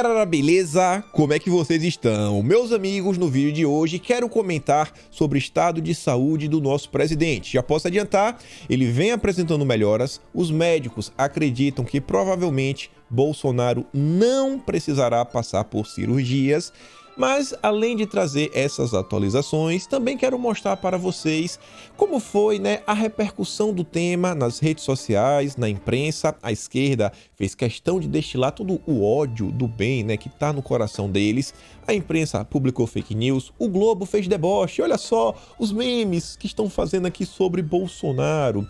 galera, beleza? Como é que vocês estão? Meus amigos, no vídeo de hoje quero comentar sobre o estado de saúde do nosso presidente. Já posso adiantar, ele vem apresentando melhoras, os médicos acreditam que provavelmente Bolsonaro não precisará passar por cirurgias, mas além de trazer essas atualizações, também quero mostrar para vocês como foi, a repercussão do tema nas redes sociais, na imprensa. A esquerda fez questão de destilar todo o ódio do bem, que está no coração deles. A imprensa publicou fake news, o Globo fez deboche. Olha só os memes que estão fazendo aqui sobre Bolsonaro,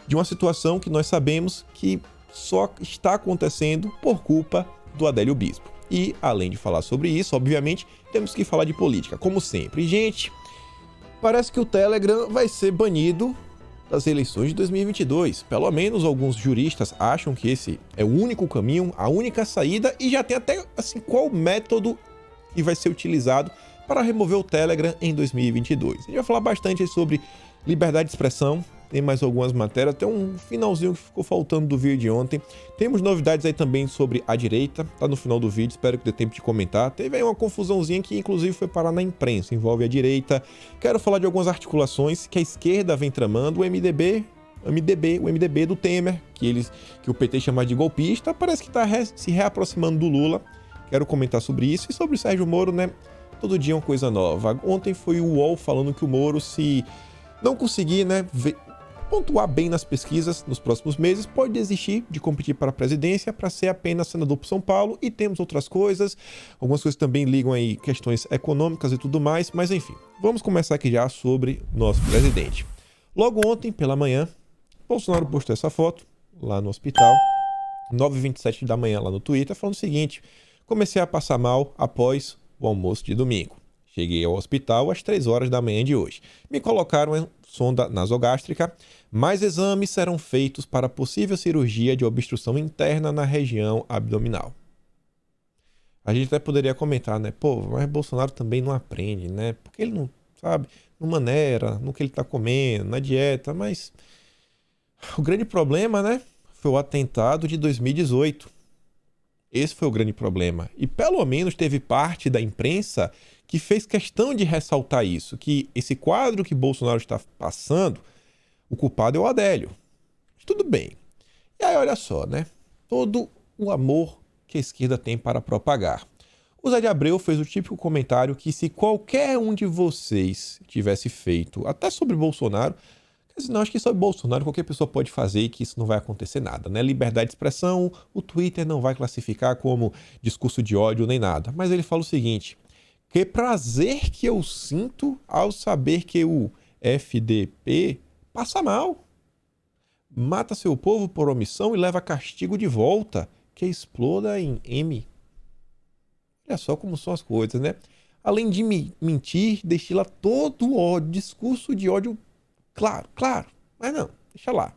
de uma situação que nós sabemos que só está acontecendo por culpa do Adélio Bispo. E, além de falar sobre isso, obviamente, temos que falar de política, como sempre. E, gente, parece que o Telegram vai ser banido das eleições de 2022. Pelo menos alguns juristas acham que esse é o único caminho, a única saída, e já tem até, qual método que vai ser utilizado para remover o Telegram em 2022. A gente vai falar bastante sobre liberdade de expressão. Tem mais algumas matérias, até um finalzinho que ficou faltando do vídeo de ontem. Temos novidades aí também sobre a direita, tá no final do vídeo, espero que dê tempo de comentar. Teve aí uma confusãozinha que inclusive foi parar na imprensa, envolve a direita. Quero falar de algumas articulações que a esquerda vem tramando, o MDB do Temer, que o PT chama de golpista, parece que está se reaproximando do Lula. Quero comentar sobre isso e sobre o Sérgio Moro, todo dia é uma coisa nova. Ontem foi o UOL falando que o Moro, se não conseguir, pontuar bem nas pesquisas nos próximos meses, pode desistir de competir para a presidência para ser apenas senador por São Paulo. E temos outras coisas, algumas coisas também ligam aí questões econômicas e tudo mais, mas enfim, vamos começar aqui já sobre nosso presidente. Logo ontem, pela manhã, Bolsonaro postou essa foto lá no hospital, 9h27 da manhã lá no Twitter, falando o seguinte: comecei a passar mal após o almoço de domingo. Cheguei ao hospital às 3 horas da manhã de hoje. Me colocaram em sonda nasogástrica. Mais exames serão feitos para possível cirurgia de obstrução interna na região abdominal. A gente até poderia comentar, mas Bolsonaro também não aprende, porque ele não sabe, não maneira, no que ele está comendo, na dieta, mas o grande problema, foi o atentado de 2018. Esse foi o grande problema. E pelo menos teve parte da imprensa que fez questão de ressaltar isso, que esse quadro que Bolsonaro está passando, o culpado é o Adélio. Mas tudo bem. E aí, olha só, todo o amor que a esquerda tem para propagar. O Zé de Abreu fez o típico comentário que se qualquer um de vocês tivesse feito, até sobre Bolsonaro, não, acho que sobre Bolsonaro qualquer pessoa pode fazer e que isso não vai acontecer nada, Liberdade de expressão, o Twitter não vai classificar como discurso de ódio nem nada. Mas ele fala o seguinte: que prazer que eu sinto ao saber que o FDP passa mal, mata seu povo por omissão e leva castigo de volta, que exploda em M. Olha só como são as coisas, Além de mentir, destila todo o ódio, discurso de ódio. Claro, mas não, deixa lá.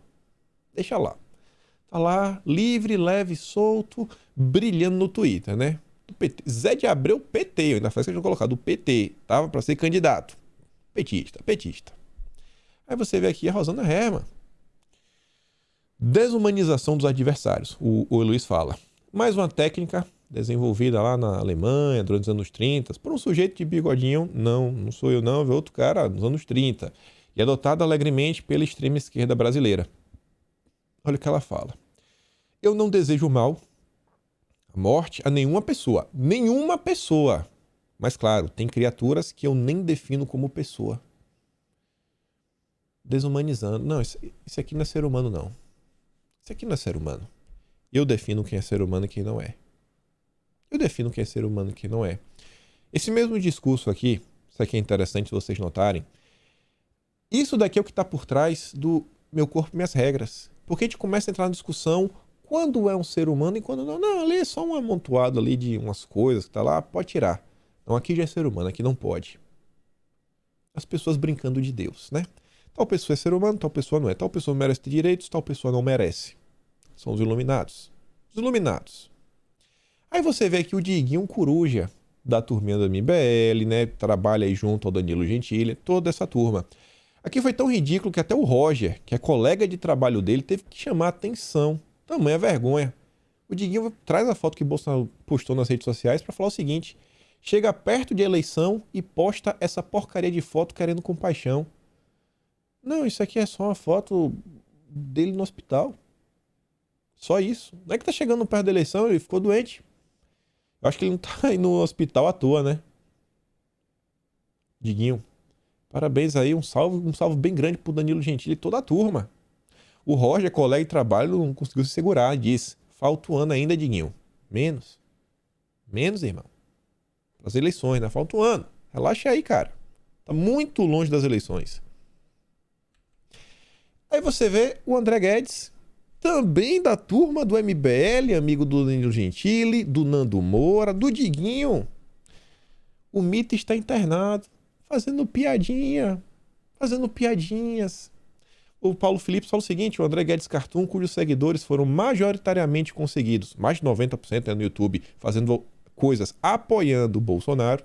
Tá lá, livre, leve, solto, brilhando no Twitter, Do PT. Zé de Abreu, PT, ainda faz que eu tinha colocado, do PT, tava para ser candidato. Petista. Aí você vê aqui a Rosana Herrmann. Desumanização dos adversários, o Luiz fala. Mais uma técnica desenvolvida lá na Alemanha, durante os anos 30, por um sujeito de bigodinho, não sou eu não, é outro cara, nos anos 30. E adotada alegremente pela extrema esquerda brasileira. Olha o que ela fala. Eu não desejo mal, a morte, a nenhuma pessoa. Mas claro, tem criaturas que eu nem defino como pessoa. Desumanizando. Não, isso aqui não é ser humano, não. Isso aqui não é ser humano. Eu defino quem é ser humano e quem não é. Esse mesmo discurso aqui, isso aqui é interessante vocês notarem, isso daqui é o que está por trás do meu corpo e minhas regras. Porque a gente começa a entrar na discussão quando é um ser humano e quando não. Não, ali é só um amontoado ali de umas coisas que está lá, pode tirar. Não, aqui já é ser humano, aqui não pode. As pessoas brincando de Deus, Tal pessoa é ser humano, tal pessoa não é. Tal pessoa merece ter direitos, tal pessoa não merece. São os iluminados. Aí você vê aqui o Diguinho Coruja, da turminha do MBL, Trabalha aí junto ao Danilo Gentili, toda essa turma. Aqui foi tão ridículo que até o Roger, que é colega de trabalho dele, teve que chamar a atenção. Tamanha vergonha. O Diguinho traz a foto que o Bolsonaro postou nas redes sociais para falar o seguinte: chega perto de eleição e posta essa porcaria de foto querendo compaixão. Não, isso aqui é só uma foto dele no hospital. Só isso. Não é que tá chegando perto da eleição, ele ficou doente. Eu acho que ele não tá aí no hospital à toa, né? Diguinho, parabéns aí, um salve bem grande pro Danilo Gentili e toda a turma. O Roger, colega de trabalho, não conseguiu se segurar, diz: falta um ano ainda, Diguinho. Menos. Menos, irmão. As eleições, né? Falta um ano. Relaxa aí, cara. Tá muito longe das eleições. Aí você vê o André Guedes, também da turma do MBL, amigo do Danilo Gentili, do Nando Moura, do Diguinho. O Mito está internado, fazendo piadinha, fazendo piadinhas. O Paulo Felipe fala o seguinte: o André Guedes Cartoon, cujos seguidores foram majoritariamente conseguidos, mais de 90% no YouTube, fazendo coisas apoiando o Bolsonaro.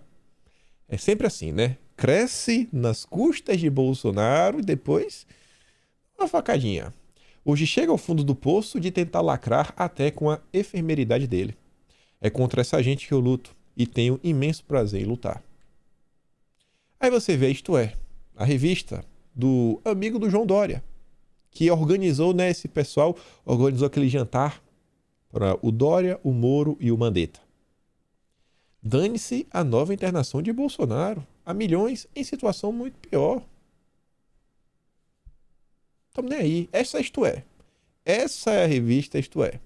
É sempre assim, né? Cresce nas custas de Bolsonaro e depois uma facadinha. Hoje chega ao fundo do poço de tentar lacrar até com a efemeridade dele. É contra essa gente que eu luto e tenho imenso prazer em lutar. Aí você vê Isto É, a revista do amigo do João Dória, que organizou, né, esse pessoal, organizou aquele jantar para o Dória, o Moro e o Mandetta. Dane-se a nova internação de Bolsonaro. Há milhões em situação muito pior. Estamos nem aí. Essa é Isto É. Essa é a revista Isto É.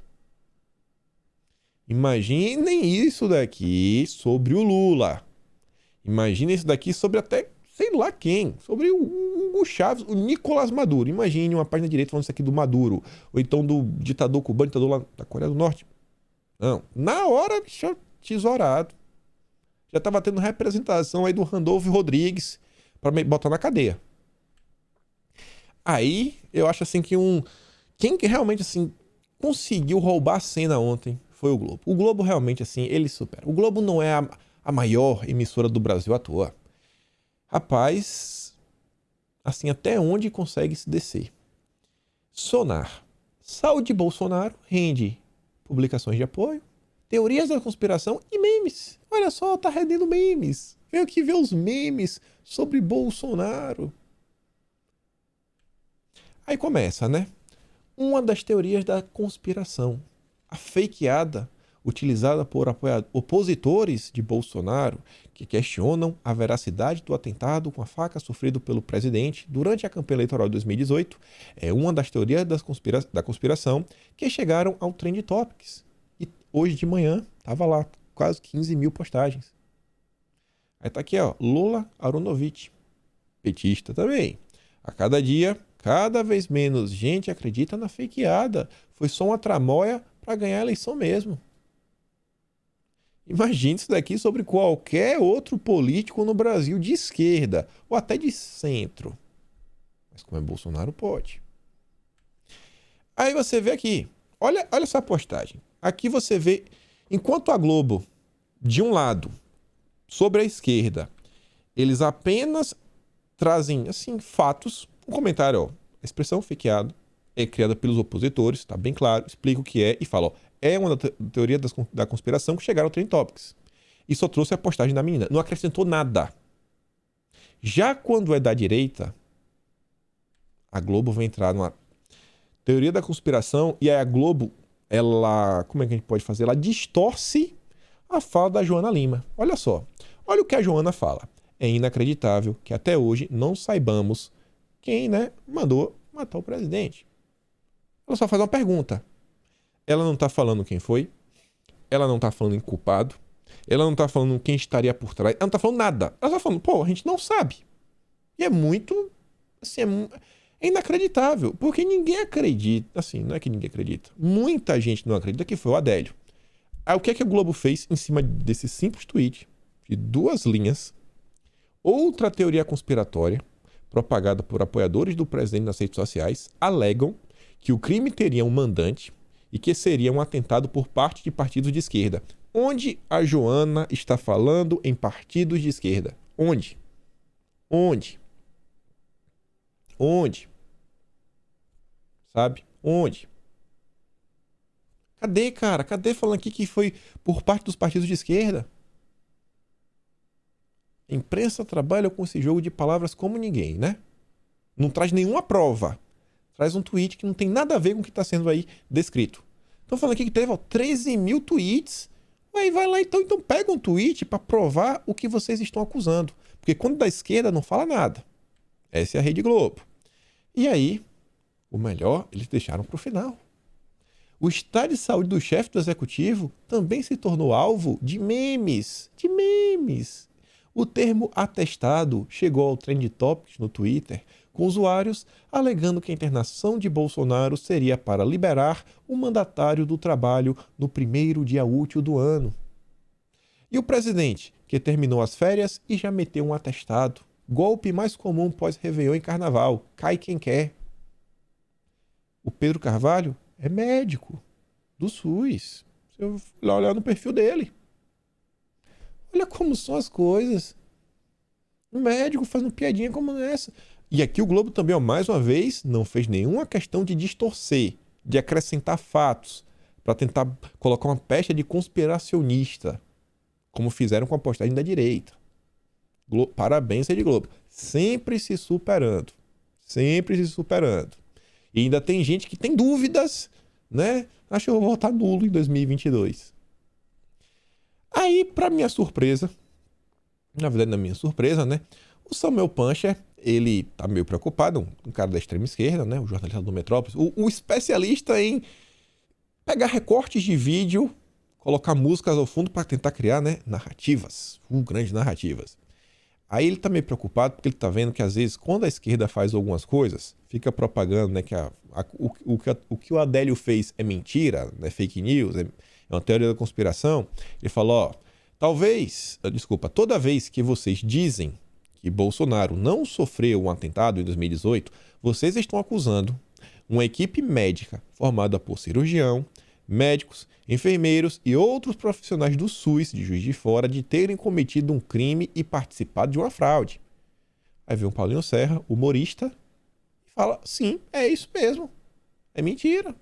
Imaginem isso daqui sobre o Lula. Imaginem isso daqui sobre até sei lá quem. Sobre o Hugo Chávez, o Nicolás Maduro. Imagine uma página direita falando isso aqui do Maduro. Ou então do ditador cubano, ditador lá da Coreia do Norte. Não. Na hora, bicho, tesourado. Já estava tendo representação aí do Randolfo Rodrigues para botar na cadeia. Aí, eu acho assim que quem que realmente assim conseguiu roubar a cena ontem foi o Globo. O Globo realmente assim, ele supera. O Globo não é a maior emissora do Brasil à toa. Rapaz, assim, até onde consegue se descer? Sonar. Saúde Bolsonaro rende publicações de apoio, teorias da conspiração e memes. Olha só, tá rendendo memes. Vem aqui ver os memes sobre Bolsonaro. Aí começa, né? Uma das teorias da conspiração. A fakeada utilizada por opositores de Bolsonaro que questionam a veracidade do atentado com a faca sofrido pelo presidente durante a campanha eleitoral de 2018 é uma das teorias da conspiração que chegaram ao Trend Topics. E hoje de manhã tava lá quase 15 mil postagens. Aí tá aqui, ó, Lula Aronovitch, petista também. A cada dia, cada vez menos gente acredita na fakeada. Foi só uma tramóia para ganhar a eleição mesmo. Imagine isso daqui sobre qualquer outro político no Brasil de esquerda ou até de centro. Mas como é Bolsonaro, pode. Aí você vê aqui, olha essa postagem. Aqui você vê, enquanto a Globo, de um lado, sobre a esquerda, eles apenas trazem, assim, fatos. Um comentário, ó, a expressão fakeado é criada pelos opositores, tá bem claro, explica o que é e fala, ó, é uma teoria da conspiração que chegaram ao Trend Topics. E só trouxe a postagem da menina. Não acrescentou nada. Já quando é da direita, a Globo vai entrar numa teoria da conspiração e aí a Globo, ela, como é que a gente pode fazer? Ela distorce a fala da Joana Lima. Olha só. Olha o que a Joana fala. É inacreditável que até hoje não saibamos quem, né, mandou matar o presidente. Ela só faz uma pergunta. Ela não tá falando quem foi. Ela não tá falando em culpado. Ela não tá falando quem estaria por trás. Ela não tá falando nada. Ela tá falando, pô, a gente não sabe. E é muito, assim, é inacreditável. Porque ninguém acredita, assim, não é que ninguém acredita. Muita gente não acredita que foi o Adélio. Aí o que é que o Globo fez em cima desse simples tweet de 2 linhas? Outra teoria conspiratória, propagada por apoiadores do presidente nas redes sociais, alegam que o crime teria um mandante e que seria um atentado por parte de partidos de esquerda. Onde a Joana está falando em partidos de esquerda? Onde? Onde? Onde? Sabe? Onde? Cadê, cara? Cadê falando aqui que foi por parte dos partidos de esquerda? A imprensa trabalha com esse jogo de palavras como ninguém, né? Não traz nenhuma prova. Traz um tweet que não tem nada a ver com o que está sendo aí descrito. Estão falando aqui que teve 13 mil tweets. Aí vai lá então pega um tweet para provar o que vocês estão acusando. Porque quando da esquerda não fala nada. Essa é a Rede Globo. E aí, o melhor, eles deixaram para o final. O estado de saúde do chefe do executivo também se tornou alvo de memes. De memes. O termo atestado chegou ao Trend Topics no Twitter, com usuários alegando que a internação de Bolsonaro seria para liberar o mandatário do trabalho no primeiro dia útil do ano. E o presidente, que terminou as férias e já meteu um atestado. Golpe mais comum pós-Réveillon em Carnaval. Cai quem quer. O Pedro Carvalho é médico do SUS. Se eu olhar no perfil dele. Olha como são as coisas. Um médico fazendo piadinha como essa. E aqui o Globo também, mais uma vez, não fez nenhuma questão de distorcer, de acrescentar fatos, para tentar colocar uma pecha de conspiracionista, como fizeram com a postagem da direita. Parabéns, Rede Globo. Sempre se superando. Sempre se superando. E ainda tem gente que tem dúvidas, né? Acho que eu vou votar nulo em 2022. Aí, para minha surpresa, na verdade, na minha surpresa, né? O Samuel Pancher, ele tá meio preocupado, um cara da extrema esquerda, né? O jornalista do Metrópolis, o especialista em pegar recortes de vídeo, colocar músicas ao fundo para tentar criar, né? Narrativas, grandes narrativas. Aí ele tá meio preocupado porque ele tá vendo que às vezes quando a esquerda faz algumas coisas, fica propagando, né, que o que o Adélio fez é mentira, né, fake news, é uma teoria da conspiração. Ele falou, toda vez que vocês dizem que Bolsonaro não sofreu um atentado em 2018, vocês estão acusando uma equipe médica formada por cirurgião, médicos, enfermeiros e outros profissionais do SUS de Juiz de Fora de terem cometido um crime e participado de uma fraude. Aí vem o Paulinho Serra, humorista, e fala, sim, é isso mesmo, é mentira.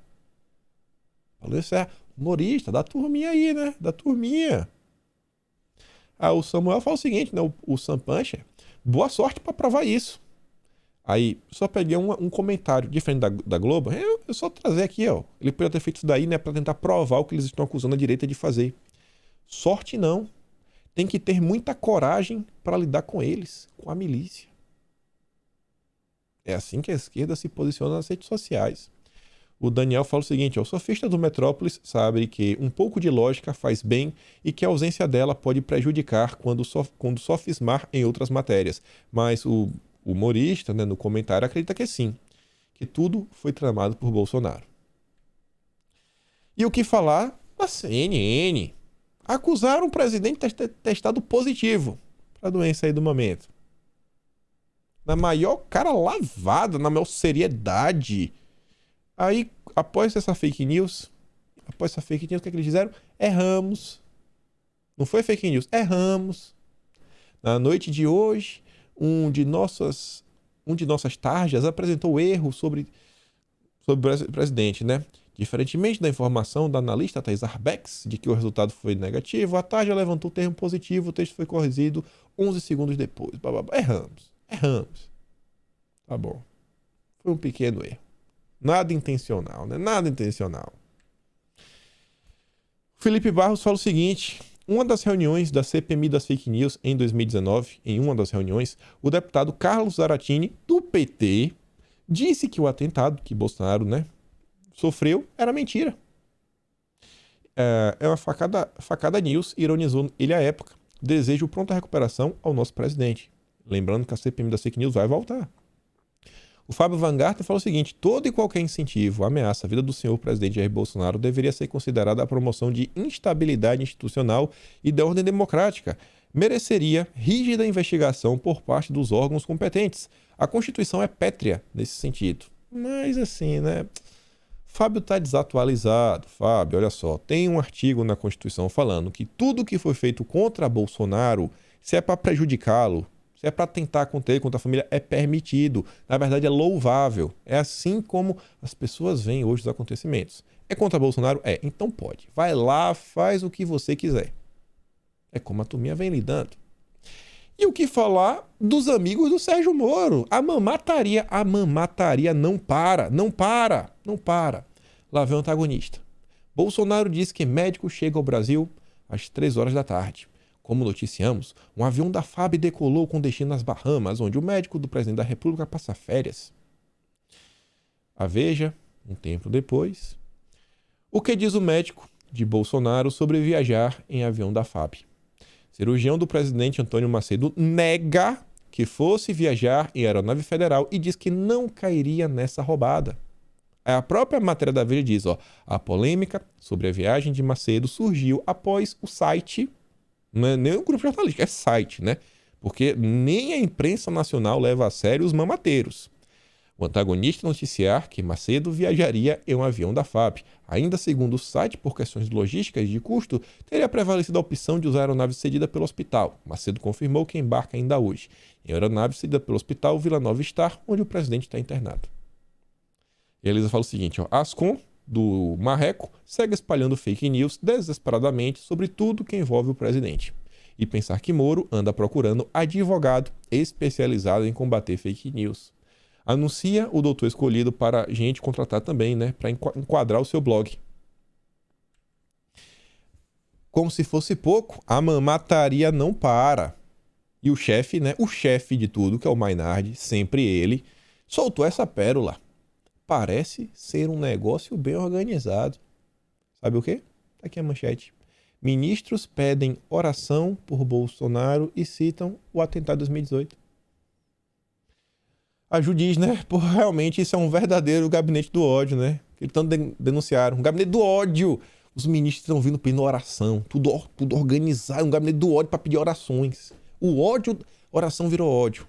Paulinho Serra, humorista, da turminha aí, né? Da turminha. Aí o Samuel fala o seguinte, né? O Sam Pancher, boa sorte para provar isso. Aí, só peguei um comentário diferente da Globo. Eu só trazer aqui, ó. Ele poderia ter feito isso daí, né? Para tentar provar o que eles estão acusando a direita de fazer. Sorte não. Tem que ter muita coragem para lidar com eles, com a milícia. É assim que a esquerda se posiciona nas redes sociais. O Daniel fala o seguinte, ó, o sofista do Metrópolis sabe que um pouco de lógica faz bem e que a ausência dela pode prejudicar quando sofismar em outras matérias. Mas o humorista, né, no comentário, acredita que sim, que tudo foi tramado por Bolsonaro. E o que falar da CNN? Acusaram o presidente de ter testado positivo para a doença aí do momento. Na maior cara lavada, na maior seriedade. Aí, após essa fake news, o que é que eles fizeram? Erramos. Não foi fake news, erramos. Na noite de hoje, um de nossas tarjas apresentou erro sobre o presidente, né? Diferentemente da informação da analista Thais Arbex de que o resultado foi negativo, a tarja levantou o termo positivo, o texto foi corrigido 11 segundos depois. Erramos. Tá bom. Foi um pequeno erro. Nada intencional, né? Nada intencional. Felipe Barros fala o seguinte... Uma das reuniões da CPMI das fake news em 2019, em uma das reuniões, o deputado Carlos Zaratini, do PT, disse que o atentado que Bolsonaro, né, sofreu era mentira. É uma facada news, ironizou ele à época. Desejo pronta recuperação ao nosso presidente. Lembrando que a CPMI das fake news vai voltar. O Fábio Van Garten falou o seguinte, todo e qualquer incentivo, ameaça à vida do senhor presidente Jair Bolsonaro deveria ser considerada a promoção de instabilidade institucional e da ordem democrática. Mereceria rígida investigação por parte dos órgãos competentes. A Constituição é pétrea nesse sentido. Mas assim, né? Fábio está desatualizado. Fábio, olha só, tem um artigo na Constituição falando que tudo que foi feito contra Bolsonaro, se é para prejudicá-lo, se é para tentar conter contra a família, é permitido. Na verdade, é louvável. É assim como as pessoas veem hoje os acontecimentos. É contra Bolsonaro? É, então pode. Vai lá, faz o que você quiser. É como a turminha vem lidando. E o que falar dos amigos do Sérgio Moro? A mamataria não para, não para, não para. Lá vem o antagonista. Bolsonaro diz que médico chega ao Brasil às 3 horas da tarde. Como noticiamos, um avião da FAB decolou com destino nas Bahamas, onde o médico do presidente da República passa férias. A Veja, um tempo depois. O que diz o médico de Bolsonaro sobre viajar em avião da FAB? Cirurgião do presidente Antônio Macedo nega que fosse viajar em aeronave federal e diz que não cairia nessa roubada. A própria matéria da Veja diz, a polêmica sobre a viagem de Macedo surgiu após o site, não é nem o grupo jornalístico, é site, né? Porque nem a imprensa nacional leva a sério os mamateiros. O antagonista noticiar que Macedo viajaria em um avião da FAB. Ainda segundo o site, por questões logísticas e de custo, teria prevalecido a opção de usar a aeronave cedida pelo hospital. Macedo confirmou que embarca ainda hoje em aeronave cedida pelo hospital Vila Nova Star, onde o presidente está internado. E a Elisa fala o seguinte, Ascom, do Marreco, segue espalhando fake news desesperadamente sobre tudo que envolve o presidente. E pensar que Moro anda procurando advogado especializado em combater fake news. Anuncia o doutor escolhido para a gente contratar também, né? Para enquadrar o seu blog. Como se fosse pouco, a mamataria não para. E o chefe, né? O chefe de tudo, que é o Maynard, sempre ele, soltou essa pérola. Parece ser um negócio bem organizado. Sabe o quê? Tá aqui a manchete. Ministros pedem oração por Bolsonaro e citam o atentado de 2018. A Ju diz, né? Porra, realmente isso é um verdadeiro gabinete do ódio, né? Que tanto denunciaram. Um gabinete do ódio. Os ministros estão vindo pedindo oração. Tudo organizado. Um gabinete do ódio para pedir orações. O ódio, oração virou ódio.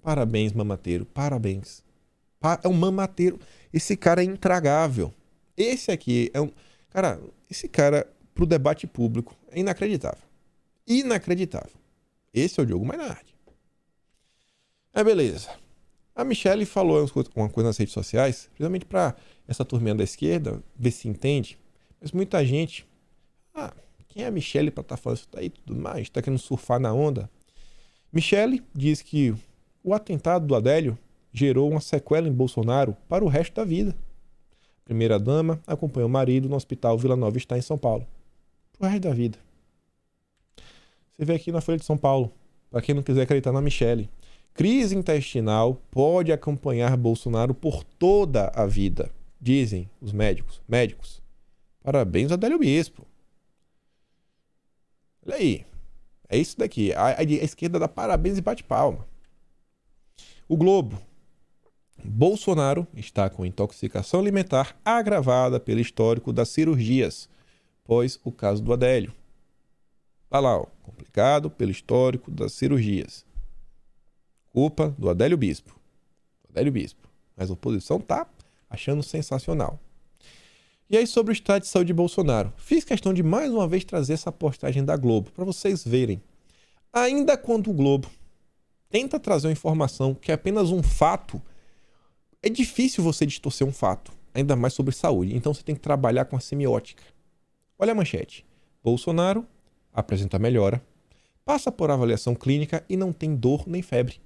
Parabéns, mamateiro. Parabéns. É um mamateiro. Esse cara é intragável. Esse aqui é um... Cara, esse cara, pro debate público, é inacreditável. Inacreditável. Esse é o Diogo Maynard. Beleza. A Michelle falou uma coisa nas redes sociais, principalmente para essa turminha da esquerda, ver se entende. Mas muita gente... quem é a Michelle para estar falando isso daí e tudo mais? Está querendo surfar na onda? Michelle diz que o atentado do Adélio gerou uma sequela em Bolsonaro para o resto da vida. A primeira-dama acompanhou o marido no hospital Vila Nova Star em São Paulo. Para o resto da vida. Você vê aqui na Folha de São Paulo, para quem não quiser acreditar na Michelle. Crise intestinal pode acompanhar Bolsonaro por toda a vida, dizem os médicos. Parabéns, Adélio Bispo. Olha aí. É isso daqui. A esquerda dá parabéns e bate palma. O Globo. Bolsonaro está com intoxicação alimentar agravada pelo histórico das cirurgias, após o caso do Adélio. Tá lá, complicado pelo histórico das cirurgias. Culpa do Adélio Bispo. Mas a oposição tá achando sensacional. E aí, sobre o estado de saúde de Bolsonaro. Fiz questão de mais uma vez trazer essa postagem da Globo, para vocês verem. Ainda quando o Globo tenta trazer uma informação que é apenas um fato, é difícil você distorcer um fato, ainda mais sobre saúde. Então você tem que trabalhar com a semiótica. Olha a manchete. Bolsonaro apresenta melhora, passa por avaliação clínica e não tem dor nem febre.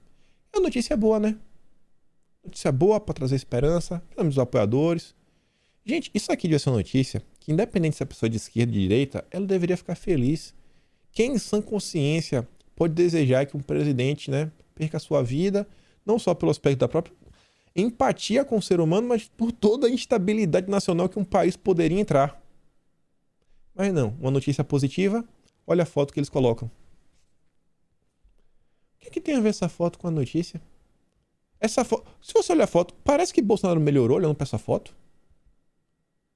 É uma notícia boa, né? Notícia boa para trazer esperança, para os apoiadores. Gente, isso aqui devia ser uma notícia que, independente se a pessoa é de esquerda ou de direita, ela deveria ficar feliz. Quem em sã consciência pode desejar que um presidente, né, perca a sua vida, não só pelo aspecto da própria empatia com o ser humano, mas por toda a instabilidade nacional que um país poderia entrar. Mas não, uma notícia positiva, olha a foto que eles colocam. O que tem a ver essa foto com a notícia? Essa foto, se você olhar a foto, parece que Bolsonaro melhorou olhando para essa foto.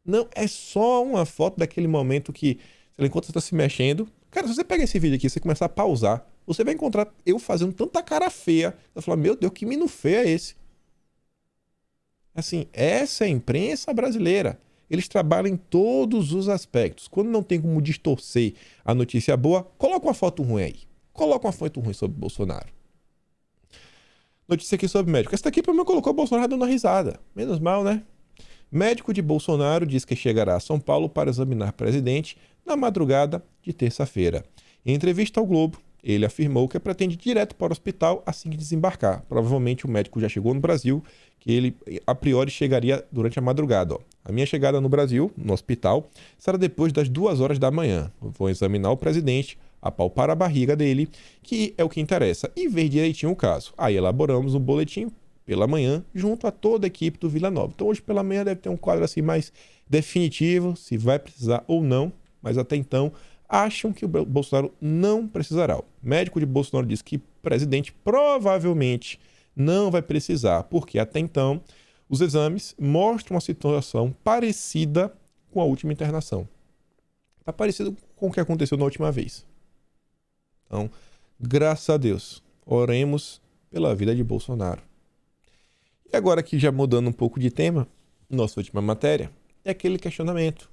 Não, é só uma foto daquele momento que, enquanto você está se mexendo... Cara, se você pega esse vídeo aqui e você começar a pausar, você vai encontrar eu fazendo tanta cara feia. Você vai falar, meu Deus, que menino feio é esse? Assim, essa é a imprensa brasileira. Eles trabalham em todos os aspectos. Quando não tem como distorcer a notícia boa, coloca uma foto ruim aí. Coloca uma foto ruim sobre Bolsonaro. Notícia aqui sobre médico. Essa daqui, pelo menos, colocou o Bolsonaro dando uma risada. Menos mal, né? Médico de Bolsonaro diz que chegará a São Paulo para examinar presidente na madrugada de terça-feira. Em entrevista ao Globo, ele afirmou que pretende ir direto para o hospital assim que desembarcar. Provavelmente o médico já chegou no Brasil, que ele a priori chegaria durante a madrugada. A minha chegada no Brasil, no hospital, será depois das 2 horas da manhã. Vou examinar o presidente, apalpar a barriga dele, que é o que interessa, e ver direitinho o caso. Aí elaboramos um boletim pela manhã, junto a toda a equipe do Vila Nova. Então hoje pela manhã deve ter um quadro assim mais definitivo, se vai precisar ou não, mas até então acham que o Bolsonaro não precisará. O médico de Bolsonaro diz que o presidente provavelmente não vai precisar, porque até então os exames mostram uma situação parecida com a última internação. Está parecido com o que aconteceu na última vez. Então, graças a Deus, oremos pela vida de Bolsonaro. E agora que já mudando um pouco de tema, nossa última matéria é aquele questionamento.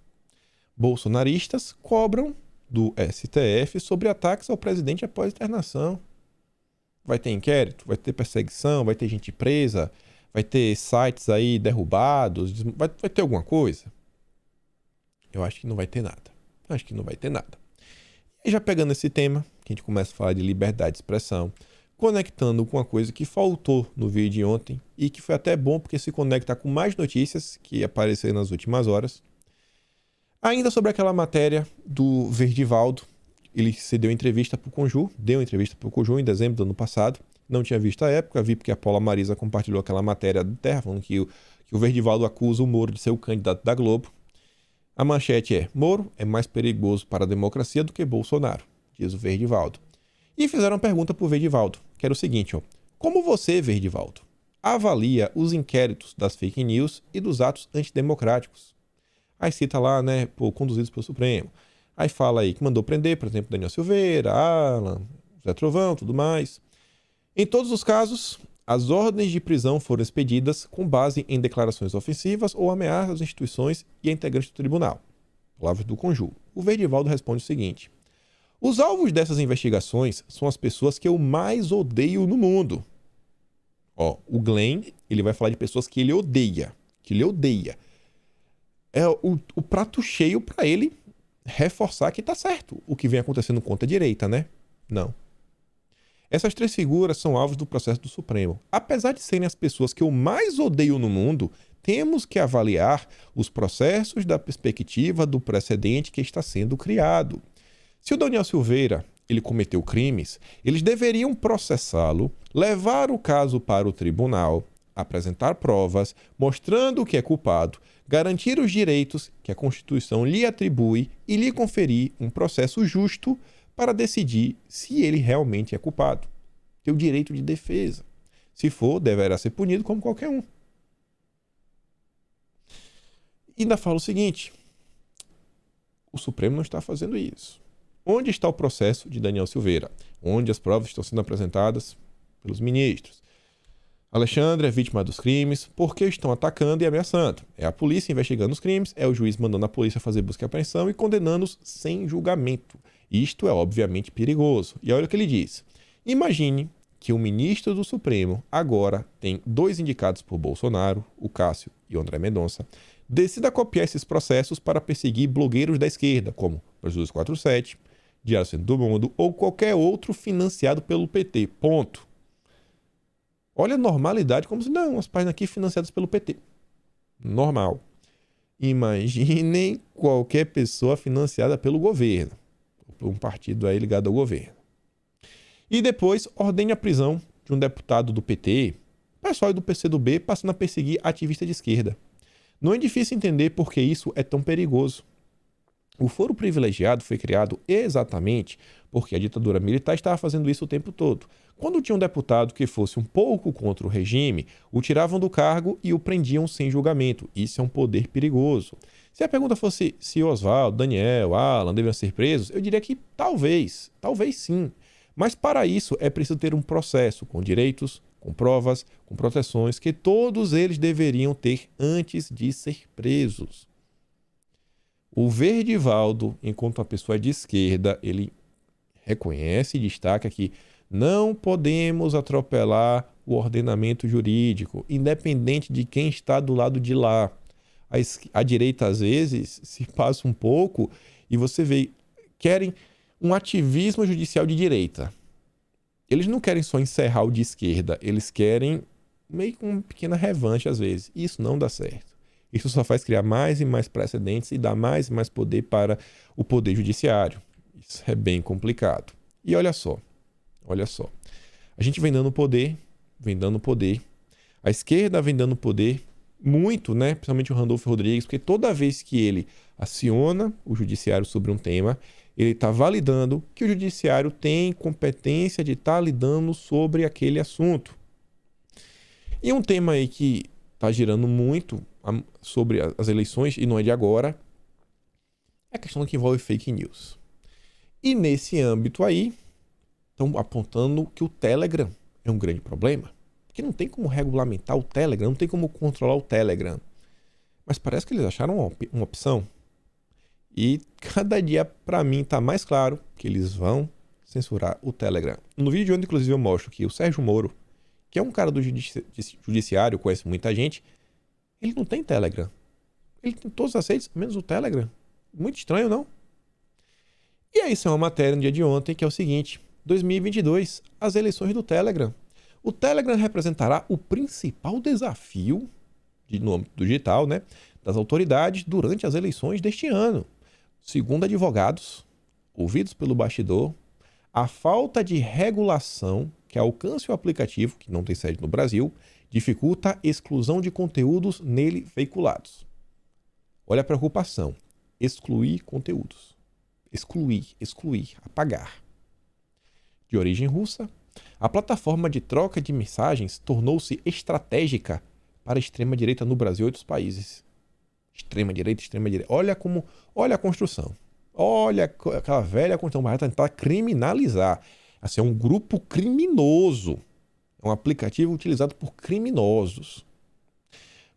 Bolsonaristas cobram do STF sobre ataques ao presidente após internação. Vai ter inquérito, vai ter perseguição, vai ter gente presa, vai ter sites aí derrubados, vai ter alguma coisa? Eu acho que não vai ter nada. Acho que não vai ter nada. E já pegando esse tema, que a gente começa a falar de liberdade de expressão, conectando com uma coisa que faltou no vídeo de ontem e que foi até bom porque se conecta com mais notícias que apareceram nas últimas horas. Ainda sobre aquela matéria do Verdivaldo, ele deu entrevista para o Conjur em dezembro do ano passado. Não tinha visto a época, vi porque a Paula Marisa compartilhou aquela matéria do Terra, falando que o Verdivaldo acusa o Moro de ser o candidato da Globo. A manchete é: Moro é mais perigoso para a democracia do que Bolsonaro, diz o Verdivaldo. E fizeram uma pergunta para o Verdivaldo, que era o seguinte: como você, Verdivaldo, avalia os inquéritos das fake news e dos atos antidemocráticos? Aí cita lá, conduzidos pelo Supremo. Aí fala aí que mandou prender, por exemplo, Daniel Silveira, Alan, Zé Trovão, tudo mais. Em todos os casos, as ordens de prisão foram expedidas com base em declarações ofensivas ou ameaças às instituições e a integrantes do tribunal. Palavras do Conjur. O Verdivaldo responde o seguinte: os alvos dessas investigações são as pessoas que eu mais odeio no mundo. O Glenn, ele vai falar de pessoas que ele odeia. É o prato cheio para ele reforçar que tá certo o que vem acontecendo contra a direita, né? Não. Essas 3 figuras são alvos do processo do Supremo. Apesar de serem as pessoas que eu mais odeio no mundo, temos que avaliar os processos da perspectiva do precedente que está sendo criado. Se o Daniel Silveira ele cometeu crimes, eles deveriam processá-lo, levar o caso para o tribunal, apresentar provas, mostrando que é culpado, garantir os direitos que a Constituição lhe atribui e lhe conferir um processo justo para decidir se ele realmente é culpado. Tem o direito de defesa. Se for, deverá ser punido como qualquer um. E ainda fala o seguinte: o Supremo não está fazendo isso. Onde está o processo de Daniel Silveira? Onde as provas estão sendo apresentadas pelos ministros? Alexandre é vítima dos crimes porque estão atacando e ameaçando. É a polícia investigando os crimes, é o juiz mandando a polícia fazer busca e apreensão e condenando-os sem julgamento. Isto é obviamente perigoso. E olha o que ele diz. Imagine que o ministro do Supremo agora tem 2 indicados por Bolsonaro, o Cássio e o André Mendonça, decida copiar esses processos para perseguir blogueiros da esquerda, como Brasil 247, Diário Centro do Mundo ou qualquer outro financiado pelo PT. Ponto. Olha a normalidade, como se não, as páginas aqui financiadas pelo PT. Normal. Imaginem qualquer pessoa financiada pelo governo, por um partido aí ligado ao governo. E depois ordene a prisão de um deputado do PT, pessoal do PCdoB, passando a perseguir ativista de esquerda. Não é difícil entender por que isso é tão perigoso. O foro privilegiado foi criado exatamente porque a ditadura militar estava fazendo isso o tempo todo. Quando tinha um deputado que fosse um pouco contra o regime, o tiravam do cargo e o prendiam sem julgamento. Isso é um poder perigoso. Se a pergunta fosse se Oswaldo, Daniel, Alan deveriam ser presos, eu diria que talvez sim. Mas para isso é preciso ter um processo com direitos, com provas, com proteções que todos eles deveriam ter antes de ser presos. O Verdivaldo, enquanto uma pessoa de esquerda, ele reconhece e destaca que não podemos atropelar o ordenamento jurídico, independente de quem está do lado de lá. A direita, às vezes, se passa um pouco e você vê, querem um ativismo judicial de direita. Eles não querem só encerrar o de esquerda, eles querem meio que uma pequena revanche, às vezes. Isso não dá certo. Isso só faz criar mais e mais precedentes e dar mais e mais poder para o poder judiciário. Isso é bem complicado. E olha só. A gente vem dando poder. A esquerda vem dando poder muito, né? Principalmente o Randolfo Rodrigues, porque toda vez que ele aciona o judiciário sobre um tema, ele está validando que o judiciário tem competência de estar lidando sobre aquele assunto. E um tema aí que está girando muito sobre as eleições, e não é de agora, é a questão que envolve fake news. E nesse âmbito aí, estão apontando que o Telegram é um grande problema. Porque não tem como regulamentar o Telegram, não tem como controlar o Telegram. Mas parece que eles acharam uma opção. E cada dia, para mim, está mais claro que eles vão censurar o Telegram. No vídeo de ontem, inclusive, eu mostro que o Sérgio Moro, que é um cara do judiciário, conhece muita gente, ele não tem Telegram. Ele tem todas as redes, menos o Telegram. Muito estranho, não? E aí, isso é uma matéria no dia de ontem, que é o seguinte: 2022, as eleições do Telegram. O Telegram representará o principal desafio no âmbito digital, né, das autoridades durante as eleições deste ano. Segundo advogados, ouvidos pelo bastidor, a falta de regulação que alcance o aplicativo, que não tem sede no Brasil, dificulta a exclusão de conteúdos nele veiculados. Olha a preocupação. Excluir conteúdos. Excluir, apagar. De origem russa, a plataforma de troca de mensagens tornou-se estratégica para a extrema-direita no Brasil e outros países. Extrema-direita. Olha a construção. Olha aquela velha construção para tentar criminalizar. Assim, é um grupo criminoso. É um aplicativo utilizado por criminosos.